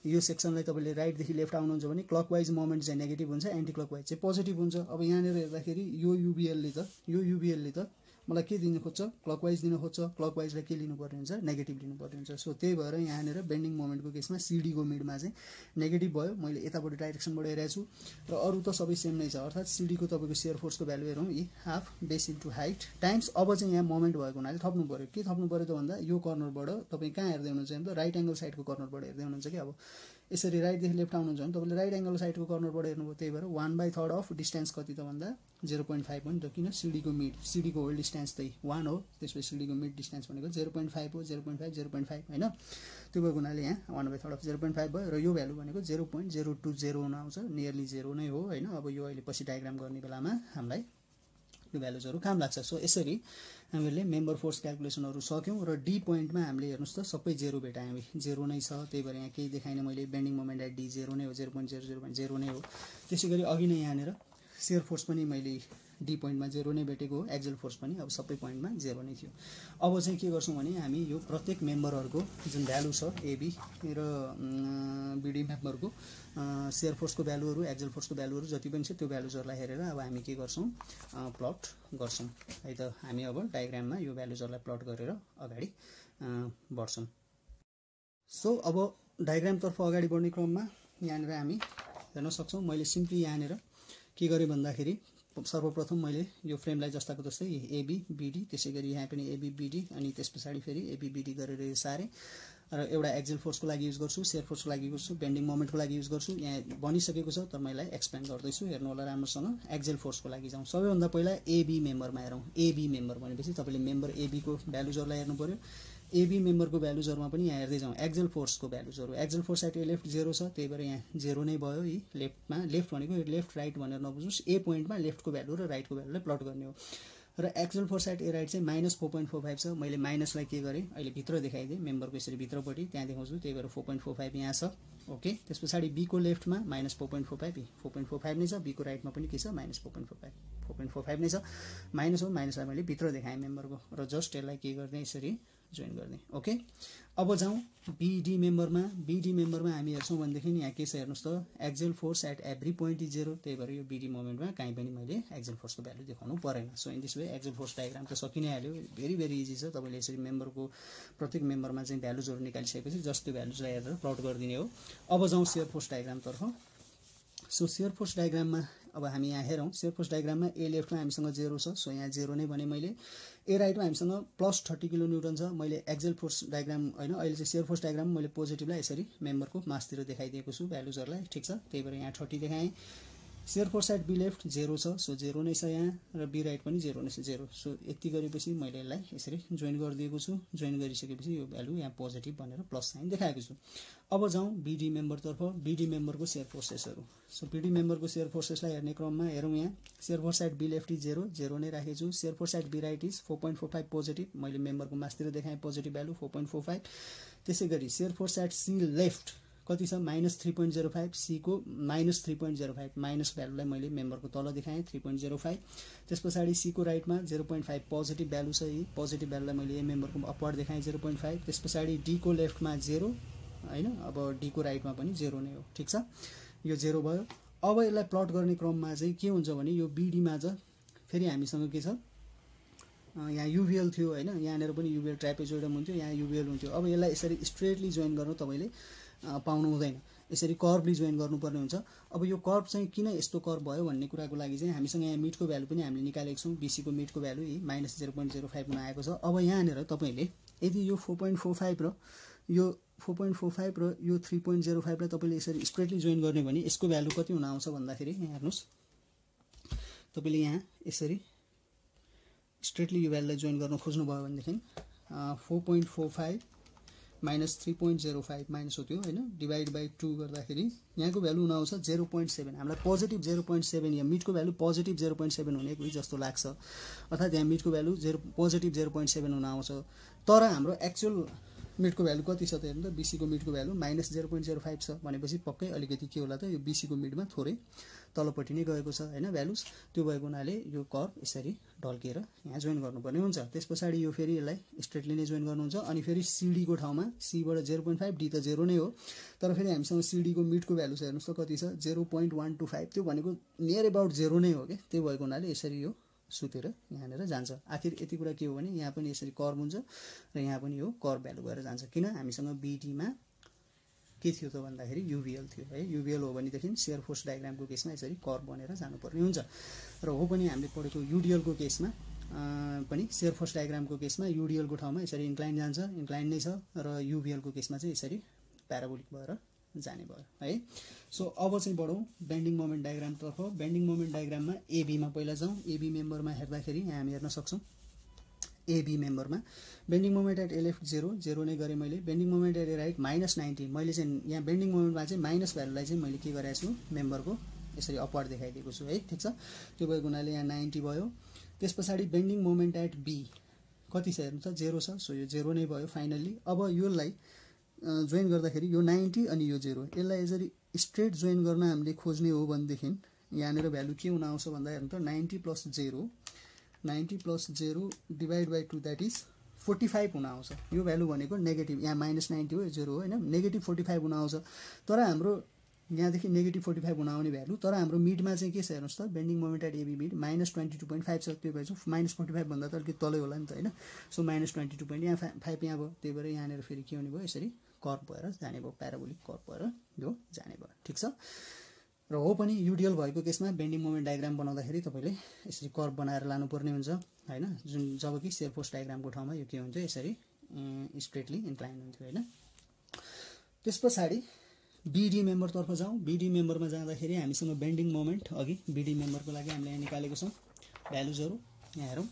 यो सेक्सनलाई तपाईँले राइटदेखि लेफ्ट आउनुहुन्छ भने क्लकवाइज मोमेन्ट चाहिँ नेगेटिभ हुन्छ, एन्टी क्लकवाइज चाहिँ पोजिटिभ हुन्छ। अब यहाँनिर हेर्दाखेरि यो युबिएलले त मलाई के दिन खोज्छ क्लकवाइज दिन खोज्छ, क्लकवाइजलाई के लिनुपर्ने हुन्छ नेगेटिभ लिनुपर्ने हुन्छ। सो त्यही भएर यहाँनिर बेन्डिङ मोमेन्टको केसमा सीडीको मिडमा चाहिँ नेगेटिभ भयो, मैले यतापट्टि डाइरेक्सनबाट हेरेको छु र अरू त सबै सेम नै छ। अर्थात् सीडीको तपाईँको सेयर फोर्सको भ्यालु हेरौँ half base into height times, अब चाहिँ यहाँ मोमेन्ट भएको हुनाले थप्नु पऱ्यो। के थप्नु पऱ्यो त भन्दा यो कर्नरबाट तपाईँ कहाँ हेर्दै हुनुहुन्छ भने त राइट एङ्गल साइडको कर्नरबाट हेर्दै हुनुहुन्छ कि अब यसरी राइटदेखि लेफ्ट आउनुहुन्छ भने तपाईँले राइट एङ्गल साइडको कर्नरबाट हेर्नुभयो। त्यही भएर 1/3 अफ डिस्टेन्स कति त भन्दा 0.5 हो नि त, किन सीडीको मिड, सीडीको होल डिस्टेन्स चाहिँ 1 हो, त्यसपछि सीडीको मिड डिस्टेन्स भनेको 0.5 हो, 0.5 होइन। त्यो भएको हुनाले यहाँ 1/3 अफ 0.5 भयो र यो भ्यालु भनेको 0.020 हुन आउँछ, नियरली 0 नै हो होइन। अब यो अहिले पछि डायग्राम गर्ने बेलामा हामीलाई यो भ्यालुजहरू काम लाग्छ। सो यसरी हामीले मेम्बर फोर्स क्यालकुलेसनहरू सक्यौँ र डी पोइन्टमा हामीले हेर्नुहोस् त सबै 0 भेटायौँ, 0 नै छ। त्यही भएर यहाँ केही देखाएन मैले, बेन्डिङ मोमेन्ट एट डी 0 नै हो, 0.00 नै हो। त्यसै गरी अघि नै यहाँनिर सेयर फोर्स पनि मैले डी पोइन्टमा 0 नै भेटेको हो, एक्जेल फोर्स पनि अब सबै पोइन्टमा 0 नै थियो। अब चाहिँ के गर्छौँ भने हामी यो प्रत्येक मेम्बरहरूको जुन भ्यालु छ एबी र बिडी मेम्बरको सेयर फोर्सको भ्यालुहरू, एक्जेल फोर्सको भ्यालुहरू जति पनि छ त्यो भ्यालुजहरूलाई हेरेर अब हामी के गर्छौँ प्लट गर्छौँ है त। हामी अब डायग्राममा यो भ्यालुजहरूलाई प्लट गरेर अगाडि बढ्छौँ। सो अब डायग्रामतर्फ अगाडि बढ्ने क्रममा यहाँनिर हामी हेर्न सक्छौँ मैले सिम्पली यहाँनिर के गरेँ भन्दाखेरि सर्वप्रथम मैले यो फ्रेमलाई जस्ताको जस्तै एबी बिडी, त्यसै गरी यहाँ पनि एबी बिडी अनि त्यस पछाडि फेरि एबी बिडी गरेर यो सारेँ र एउटा एक्जेल फोर्सको लागि युज गर्छु, सेयर फोर्सको लागि गर्छु, बेन्डिङ मोमेन्टको लागि युज गर्छु। यहाँ बनिसकेको छ तर मैले एक्सप्लेन गर्दैछु, हेर्नु होला राम्रोसँग। एक्जेल फोर्सको लागि जाउँ। सबैभन्दा पहिला एबी मेम्बरमा हेरौँ। एबी मेम्बर भनेपछि तपाईँले मेम्बर एबीको भ्यालुजहरूलाई हेर्नु पर्यो। एबी मेम्बरको भ्यालुजहरूमा पनि यहाँ हेर्दै जाउँ एक्जेल फोर्सको भ्यालुजहरू। Axial force at A left 0 छ, त्यही भएर यहाँ 0 नै भयो। यी लेफ्टमा, लेफ्ट भनेको लेफ्ट राइट भनेर नबुझ्नुहोस्, ए पोइन्टमा लेफ्टको भ्यालु र राइटको भ्यालुलाई प्लट गर्ने हो। र axial force at A right चाहिँ -4.45 छ। मैले माइनसलाई के गरेँ अहिले भित्र देखाइदिएँ, मेम्बरको यसरी भित्रपट्टि त्यहाँ देखाउँछु, त्यही भएर 4.45 यहाँ छ। ओके, त्यस पछाडि बीको लेफ्टमा -4.45 नै छ, बीको राइटमा पनि के छ -4.45 नै छ। माइनस हो, माइनसलाई मैले भित्र देखाएँ मेम्बरको र जस्ट यसलाई के गरिदिएँ यसरी जोइन गर्ने। ओके, अब जाउँ बीडी मेम्बरमा। बीडी मेम्बरमा हामी हेर्छौँ भनेदेखि यहाँ के छ हेर्नुहोस् त, axial force at every point is 0। त्यही भएर यो बीडी मोमेन्टमा कहीँ पनि मैले एक्जेल फोर्सको भ्यालु देखाउनु परेन। So in this way एक्जेल force diagram त सकि नै हाल्यो। भेरी इजी छ। तपाईँले यसरी मेम्बरको प्रत्येक मेम्बरमा चाहिँ भ्यालुजहरू निकालिसकेपछि जस्ट त्यो भ्यालुजलाई हेरेर प्लट गरिदिने हो। अब जाउँ सेयर फोर्स डायग्रामतर्फ। सो सेयर फोर्स डायग्राममा अब हामी यहाँ हेरौँ। सेयर फोर्स डायग्राममा ए लेफ्टमा हामीसँग 0 छ। सो यहाँ 0 नै भने मैले। ए राइटमा हामीसँग प्लस 30 किलो न्युटन छ। मैले एक्जेल फोर्स डायग्राम होइन, अहिले चाहिँ सेयर फोर्स डायग्राम मैले पोजिटिभलाई यसरी मेम्बरको मासतिर देखाइदिएको छु भ्यालुजहरूलाई। ठिक छ, त्यही भएर यहाँ 30 देखाएँ। Shear force at B left 0 छ। सो 0 नै छ यहाँ, र बी राइट पनि 0 नै छ, 0। सो यति गरेपछि मैले यसलाई यसरी जोइन गरिदिएको छु। जोइन गरिसकेपछि यो भ्यालु यहाँ पोजिटिभ भनेर प्लस साइन देखाएको छु। अब जाउँ बीडी मेम्बरतर्फ। बीडी मेम्बरको सेयर फोर्सेसहरू। सो बीडी मेम्बरको सेयर फोर्सेसलाई हेर्ने क्रममा हेरौँ यहाँ। Shear force at B left is 0 नै राखेको छु। Shear force at B right is 4.45 positive. मैले मेम्बरको मासतिर देखाएँ पोजिटिभ भ्यालु 4.45। त्यसै गरी shear force at C left कति छ, -3.05। सी को -3.05, माइनस भ्यालुलाई मैले मेम्बरको तल देखाएँ 3.05। त्यस पछाडि सी को राइटमा 0.5 पोजिटिभ भ्यालु छ। यी पोजिटिभ भ्यालुलाई मैले मेम्बरको अपवर्ड देखाएँ 0.5। त्यस पछाडि डी को लेफ्टमा 0 होइन, अब डी को राइटमा पनि 0 नै हो। ठिक छ, यो 0 भयो। अब यसलाई प्लट गर्ने क्रममा चाहिँ के हुन्छ भने यो बीडीमा चाहिँ फेरि हामीसँग के छ, यहाँ युभिएल थियो होइन, यहाँनिर पनि युभिएल ट्रापेजोइडम हुन्थ्यो, यहाँ युभिएल हुन्थ्यो। अब यसलाई यसरी स्ट्रेटली जोइन गर्न तपाईँले पाउनु हुँदैन, यसरी कर्भली जोइन गर्नुपर्ने हुन्छ। अब यो कर्भ चाहिँ किन यस्तो कर्भ भयो भन्ने कुराको लागि चाहिँ हामीसँग यहाँ मिडको भ्यालु पनि हामीले निकालेको छौँ। बीसीको मिडको भ्यालु -0.05 हुन आएको छ। अब यहाँनिर तपाईँले यदि यो 4.45 र यो 4.45 र यो 3.05 लाई तपाईँले यसरी स्ट्रेटली जोइन गर्ने भने यसको भ्यालु कति हुन आउँछ भन्दाखेरि यहाँ हेर्नुहोस्, तपाईँले यहाँ यसरी स्ट्रेटली यो भ्यालुलाई जोइन गर्न खोज्नुभयो भनेदेखि 4.45 -3.05 माइनस हो त्यो होइन, डिभाइड बाई 2 गर्दाखेरि यहाँको भ्यालु हुन आउँछ 0.7। हामीलाई पोजिटिभ 0.7 या मिडको भ्यालु पोजिटिभ 0.7 हुने कोही जस्तो लाग्छ, अर्थात् यहाँ मिडको भ्यालु पोजिटिभ 0.7 हुन आउँछ। तर हाम्रो एक्चुअल मिडको भ्यालु कति छ त हेर्नु त, बीसीको मिडको भ्यालु -0.05 छ भनेपछि पक्कै अलिकति के होला त, यो बीसीको मिडमा थोरै तलपट्टि नै गएको छ होइन भ्यालुज। त्यो भएको हुनाले यो कर्भ यसरी ढल्केर यहाँ जोइन गर्नुपर्ने हुन्छ। त्यस पछाडि यो फेरि यसलाई स्ट्रेटली नै जोइन गर्नुहुन्छ। अनि फेरि सिडीको ठाउँमा सीबाट 0.5, डी त 0 नै हो, तर फेरि हामीसँग सिडीको मिडको भ्यालु छ हेर्नुहोस् त कति छ, 0.125। त्यो भनेको नियर अबाउट 0 नै हो क्या। त्यो भएको हुनाले यसरी यो सुतेर यहाँनिर जान्छ। आखिर यति कुरा के हो भने यहाँ पनि यसरी कर्भ हुन्छ र यहाँ पनि यो कर्भ भ्यालु भएर जान्छ। किन हामीसँग बीडीमा के थियो त भन्दाखेरि युभिएल थियो है। युभिएल हो भनेदेखि सेयर फोर्स डायग्रामको केसमा यसरी कर्भ बनेर जानुपर्ने हुन्छ। र हो पनि हामीले पढेको युडिएलको केसमा पनि सेयर फोर्स डायग्रामको केसमा युडिएलको ठाउँमा यसरी इन्क्लाइन जान्छ, इन्क्लाइन नै छ, र युभिएलको केसमा चाहिँ यसरी प्याराबोलिक भएर जाने भयो है। सो अब चाहिँ बढौँ बेन्डिङ मोमेन्ट डायग्रामतर्फ। बेन्डिङ मोमेन्ट डायग्राममा एबीमा पहिला जाउँ। एबी मेम्बरमा हेर्दाखेरि यहाँ हामी हेर्न सक्छौँ एबी मेम्बरमा bending moment at A left 0 नै गरेँ मैले। Bending moment at A right -90। मैले चाहिँ यहाँ बेन्डिङ मोमेन्टमा चाहिँ माइनस भ्यालुलाई चाहिँ मैले के गरेको छु, मेम्बरको यसरी अपवर्ड देखाइदिएको छु है। ठिक छ, त्यो भएको हुनाले यहाँ 90 भयो। त्यस पछाडि बेन्डिङ मोमेन्ट एट बी कति छ हेर्नु त, 0 छ। सो यो 0 नै भयो फाइनल्ली। अब योलाई जोइन गर्दाखेरि यो 90 अनि यो 0, यसलाई यसरी स्ट्रेट जोइन गर्न हामीले खोज्ने हो भनेदेखि यहाँनिर भ्यालु के हुन आउँछ भन्दा हेर्नु त 90 + 0 डिभाइड बाई 2 द्याट इज 45 हुन आउँछ। यो भ्यालु भनेको नेगेटिभ, यहाँ -90 हो, 0 हो होइन, -45 हुन आउँछ। तर हाम्रो यहाँदेखि -45 हुन आउने भ्यालु, तर हाम्रो मिडमा चाहिँ के छ हेर्नुहोस् त, bending moment at AB mid -22.5 छ। त्यो भएछ -45 भन्दा त अलिकति तलै होला नि त होइन। सो -22 यहाँ 5 यहाँ भयो। त्यही भएर यहाँनिर फेरि के हुने भयो, यसरी कर्भ भएर जाने भयो, प्याराबोलिक कर्भ भएर यो जाने भयो। ठिक छ, र हो पनि युडिएल भएको केसमा बेन्डिङ मोमेन्ट डायग्राम बनाउँदाखेरि तपाईँले यसरी कर्भ बनाएर लानुपर्ने हुन्छ होइन, जुन जबकि सेयर फोर्स डायग्रामको ठाउँमा यो के हुन्थ्यो, यसरी स्ट्रेटली इन्क्लाइन हुन्थ्यो होइन। त्यस पछाडि बीडी मेम्बरतर्फ जाउँ। बीडी मेम्बरमा जाँदाखेरि हामीसँग बेन्डिङ मोमेन्ट अघि बीडी मेम्बरको लागि हामीले यहाँ निकालेको छौँ भ्यालुजहरू। यहाँ हेरौँ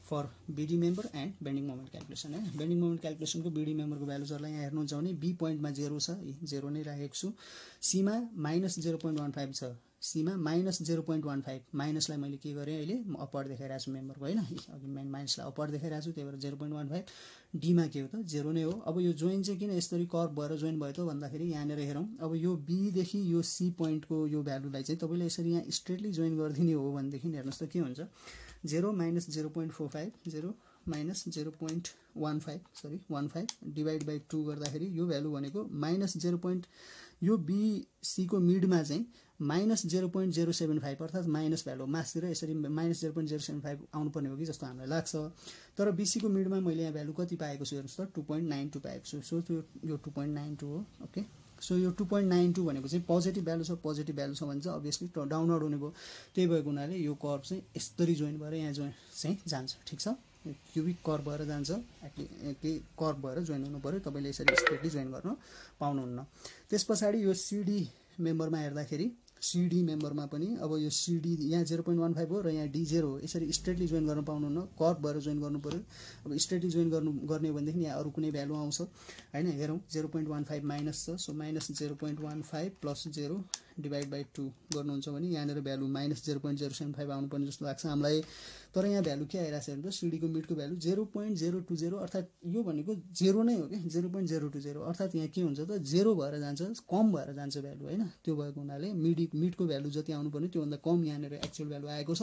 for BD member and bending moment calculation है। बेन्डिङ मोमेन्ट क्यालकुलेसनको बीडी मेम्बरको भ्यालुजहरूलाई यहाँ हेर्नुहुन्छ भने बी पोइन्टमा 0 छ, 0 नै राखेको छु। सीमा -0.15 छ, सीमा -0.15, माइनसलाई मैले के गरेँ अहिले अपवर्ड देखाइरहेको छु मेम्बरको होइन, अघि माइनसलाई अपवर्ड देखाइरहेको छु, त्यही भएर 0.15। डीमा के हो त, 0 नै हो। अब यो जोइन चाहिँ किन यसरी कर्भ भएर जोइन भयो त भन्दाखेरि यहाँनिर हेरौँ, अब यो बीदेखि यो सी पोइन्टको यो भ्यालुलाई चाहिँ तपाईँले यसरी यहाँ स्ट्रेटली जोइन गरिदिने हो भनेदेखि हेर्नुहोस् त के हुन्छ, 0 - 0.45, 0 माइनस 0.15 सरी 15 डिभाइड बाई 2 गर्दाखेरि यो भ्यालु भनेको माइनस 0. यो BC को मिडमा चाहिँ माइनस 0.075 अर्थात् माइनस भ्यालु मासतिर यसरी माइनस 0.075 आउनुपर्ने हो कि जस्तो हामीलाई लाग्छ। तर BC को मिडमा मैले यहाँ भ्यालु कति पाएको छु हेर्नुहोस् त 2.92 पाएको छु। सो यो 2.92 हो। ओके, सो यो 2.92 भनेको चाहिँ पोजिटिभ भ्यालु छ। पोजिटिभ भ्यालु छ भने चाहिँ अभियसली डाउनवर्ड हुने भयो। त्यही भएको हुनाले यो कर्भ चाहिँ यसरी जोइन भएर यहाँ जोइन चाहिँ जान्छ। ठिक छ, क्युबिक कर्भ भएर जान्छ। के कर्भ भएर जोइन हुनु पर्यो। तपाईले यसरी स्ट्रेटली जोइन गर्न पाउनुहुन्न। त्यस पछाडि यो CD मेम्बरमा हेर्दाखेरि CD मेम्बरमा पनि अब यो CD यहाँ 0.15 हो र यहाँ D0 हो। यसरी स्ट्रेटली जोइन गर्न पाउनुहुन्न, कर्भ भएर जोइन गर्नु पर्यो। अब स्ट्रेटली जोइन गर्ने हो भनेदेखि यहाँ अरु कुनै भ्यालु आउँछ हैन। हेरौँ 0.15 माइनस छ। So minus 0.15 plus 0 divide by 2 गर्नुहुन्छ भने यहाँनिर भ्यालु माइनस 0.075 आउनुपर्ने जस्तो लाग्छ हामीलाई। तर यहाँ भ्यालु के आइरहेछ भने CD को मिडको भ्यालु 0.020 अर्थात् यो भनेको 0 नै हो के 0.020 अर्थात् यहाँ के हुन्छ त 0 भएर जान्छ, कम भएर जान्छ भ्यालु हैन। त्यो भएको हुनाले मिडको भ्यालु जति आउनुपर्ने त्यो भन्दा कम यहाँनिर एक्चुअल भ्यालु आएको छ।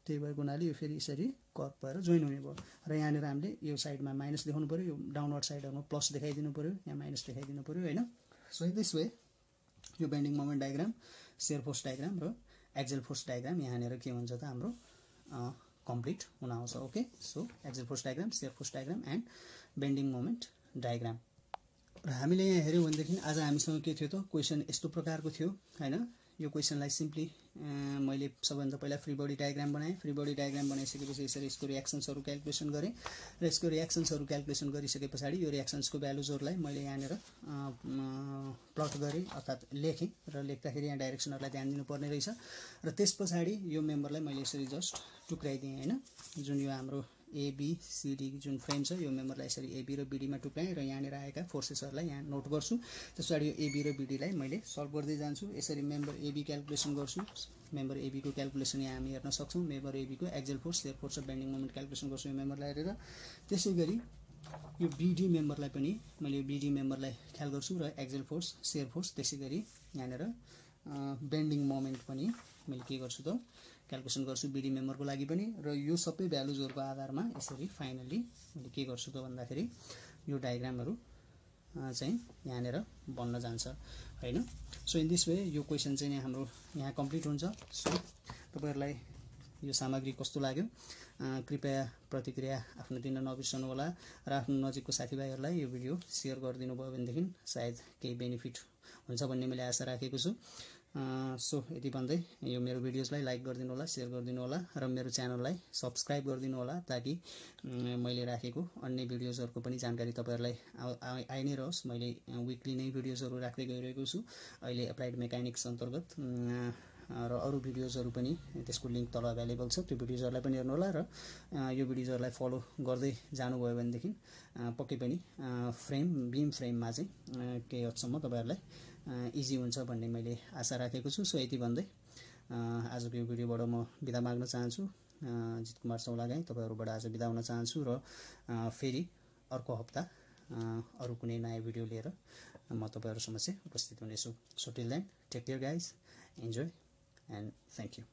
त्यही भएको हुनाले यो फेरि यसरी कर्भ भएर जोइन हुने भयो। र यहाँनिर हामीले यो साइडमा माइनस देखाउनु पर्यो, यो डाउनवर्ड साइडमा प्लस देखाइदिनु पर्यो, यहाँ माइनस देखाइदिनु पर्यो हैन। सो दिस वे यो bending moment diagram, shear force diagram र एक्सियल फोर्स डायग्राम यहाँनिर के हुन्छ त हाम्रो कम्प्लिट हुन आउँछ। Okay, so axial force diagram, shear force diagram and bending moment diagram. र हामीले यहाँ हेर्यौं भनेदेखि आज हामीसँग के थियो त क्वेशन यस्तो प्रकारको थियो हैन। यो क्वेशनलाई सिम्पली मैले सबभन्दा पहिला फ्री बडी डायग्राम बनाएँ। फ्री बडी डायग्राम बनाइसकेपछि यसरी यसको रिएक्सन्सहरु क्याल्कुलेसन गरेँ र यसको रिएक्सन्सहरु क्याल्कुलेसन गरिसके पछाडी यो रिएक्सन्सको भ्यालुजहरुलाई मैले यहाँनिर प्लट गरेँ अर्थात् लेखेँ र लेख्दाखेरि यहाँ डाइरेक्सनहरुलाई ध्यान दिनुपर्ने रहेछ। र त्यसपछि यो मेम्बरलाई मैले यसरी जस्ट टुक्राइदिएँ हैन। जुन यो हाम्रो ABCD जुन फ्रेम छ यो मेम्बरलाई यसरी AB र BD मा टुक्राएँ र यहाँनिर आएका फोर्सेसहरुलाई यहाँ नोट गर्छु। त्यसपछि यो AB र BD लाई मैले सल्भ गर्दै जान्छु। यसरी मेम्बर AB क्याल्कुलेसन गर्छु। मेम्बर AB को क्याल्कुलेसन यहाँ हामी हेर्न सक्छौं। मेम्बर AB को एक्सियल फोर्स, शियर फोर्स र बेन्डिङ मोमेन्ट क्याल्कुलेसन गर्छु यो मेम्बरलाई हेरेर। त्यसैगरी यो BD मेम्बरलाई पनि मैले यो BD मेम्बरलाई ख्याल गर्छु र एक्सियल फोर्स, शियर फोर्स, त्यसैगरी यहाँनिर बेन्डिङ मोमेन्ट पनि मैले के गर्छु त क्याल्कुलेसन गर्छु BD मेम्बरको लागि पनि। र यो सबै भ्यालुजहरुको आधारमा यसरी फाइनली मैले के गर्छु त भन्दाखेरि यो डायग्रामहरु चाहिँ यहाँनिर बन्न जान्छ हैन। सो इन दिस वे यो क्वेशन चाहिँ हाम्रो यहाँ कम्प्लिट हुन्छ। सो तपाईहरुलाई यो सामग्री कस्तो लाग्यो कृपया प्रतिक्रिया आफ्नो दिन नबिर्सनु होला र आफ्नो नजिकको साथीभाइहरुलाई यो भिडियो शेयर गरिदिनु भयो भनेदेखि सायद केही बेनिफिट हुन्छ भन्ने मैले आशा राखेको छु। सो यति भन्दै यो मेरो भिडियोजलाई लाइक गरिदिनु होला, शेयर गरिदिनु होला र मेरो च्यानललाई सब्स्क्राइब गरिदिनु होला ताकि मैले राखेको अन्य भिडियोजहरुको पनि जानकारी तपाईहरुलाई आइ नै रहोस्। मैले वीकली नै भिडियोजहरु राख्दै गइरहेको छु। अहिले एप्लाइड मेकानिक्स अन्तर्गत र अरु भिडियोजहरु पनि त्यसको लिंक तल अभेलेबल छ। त्यो भिडियोजहरुलाई पनि हेर्नु होला र यो भिडियोजहरुलाई फलो गर्दै जानुभयो भनेदेखि पक्कै पनि बीम फ्रेममा चाहिँ केही हदसम्म तपाईहरुलाई इजी हुन्छ भन्ने मैले आशा राखेको छु। सो यति भन्दै आजको यो भिडियोबाट म बिदा माग्न चाहन्छु। जित कुमार सौलागाई तपाईहरुबाट आज बिदा हुन चाहन्छु र फेरि अर्को हप्ता अरु कुनै नयाँ भिडियो लिएर म तपाईहरु समक्ष उपस्थित हुनेछु। So till then take care guys, enjoy and thank you.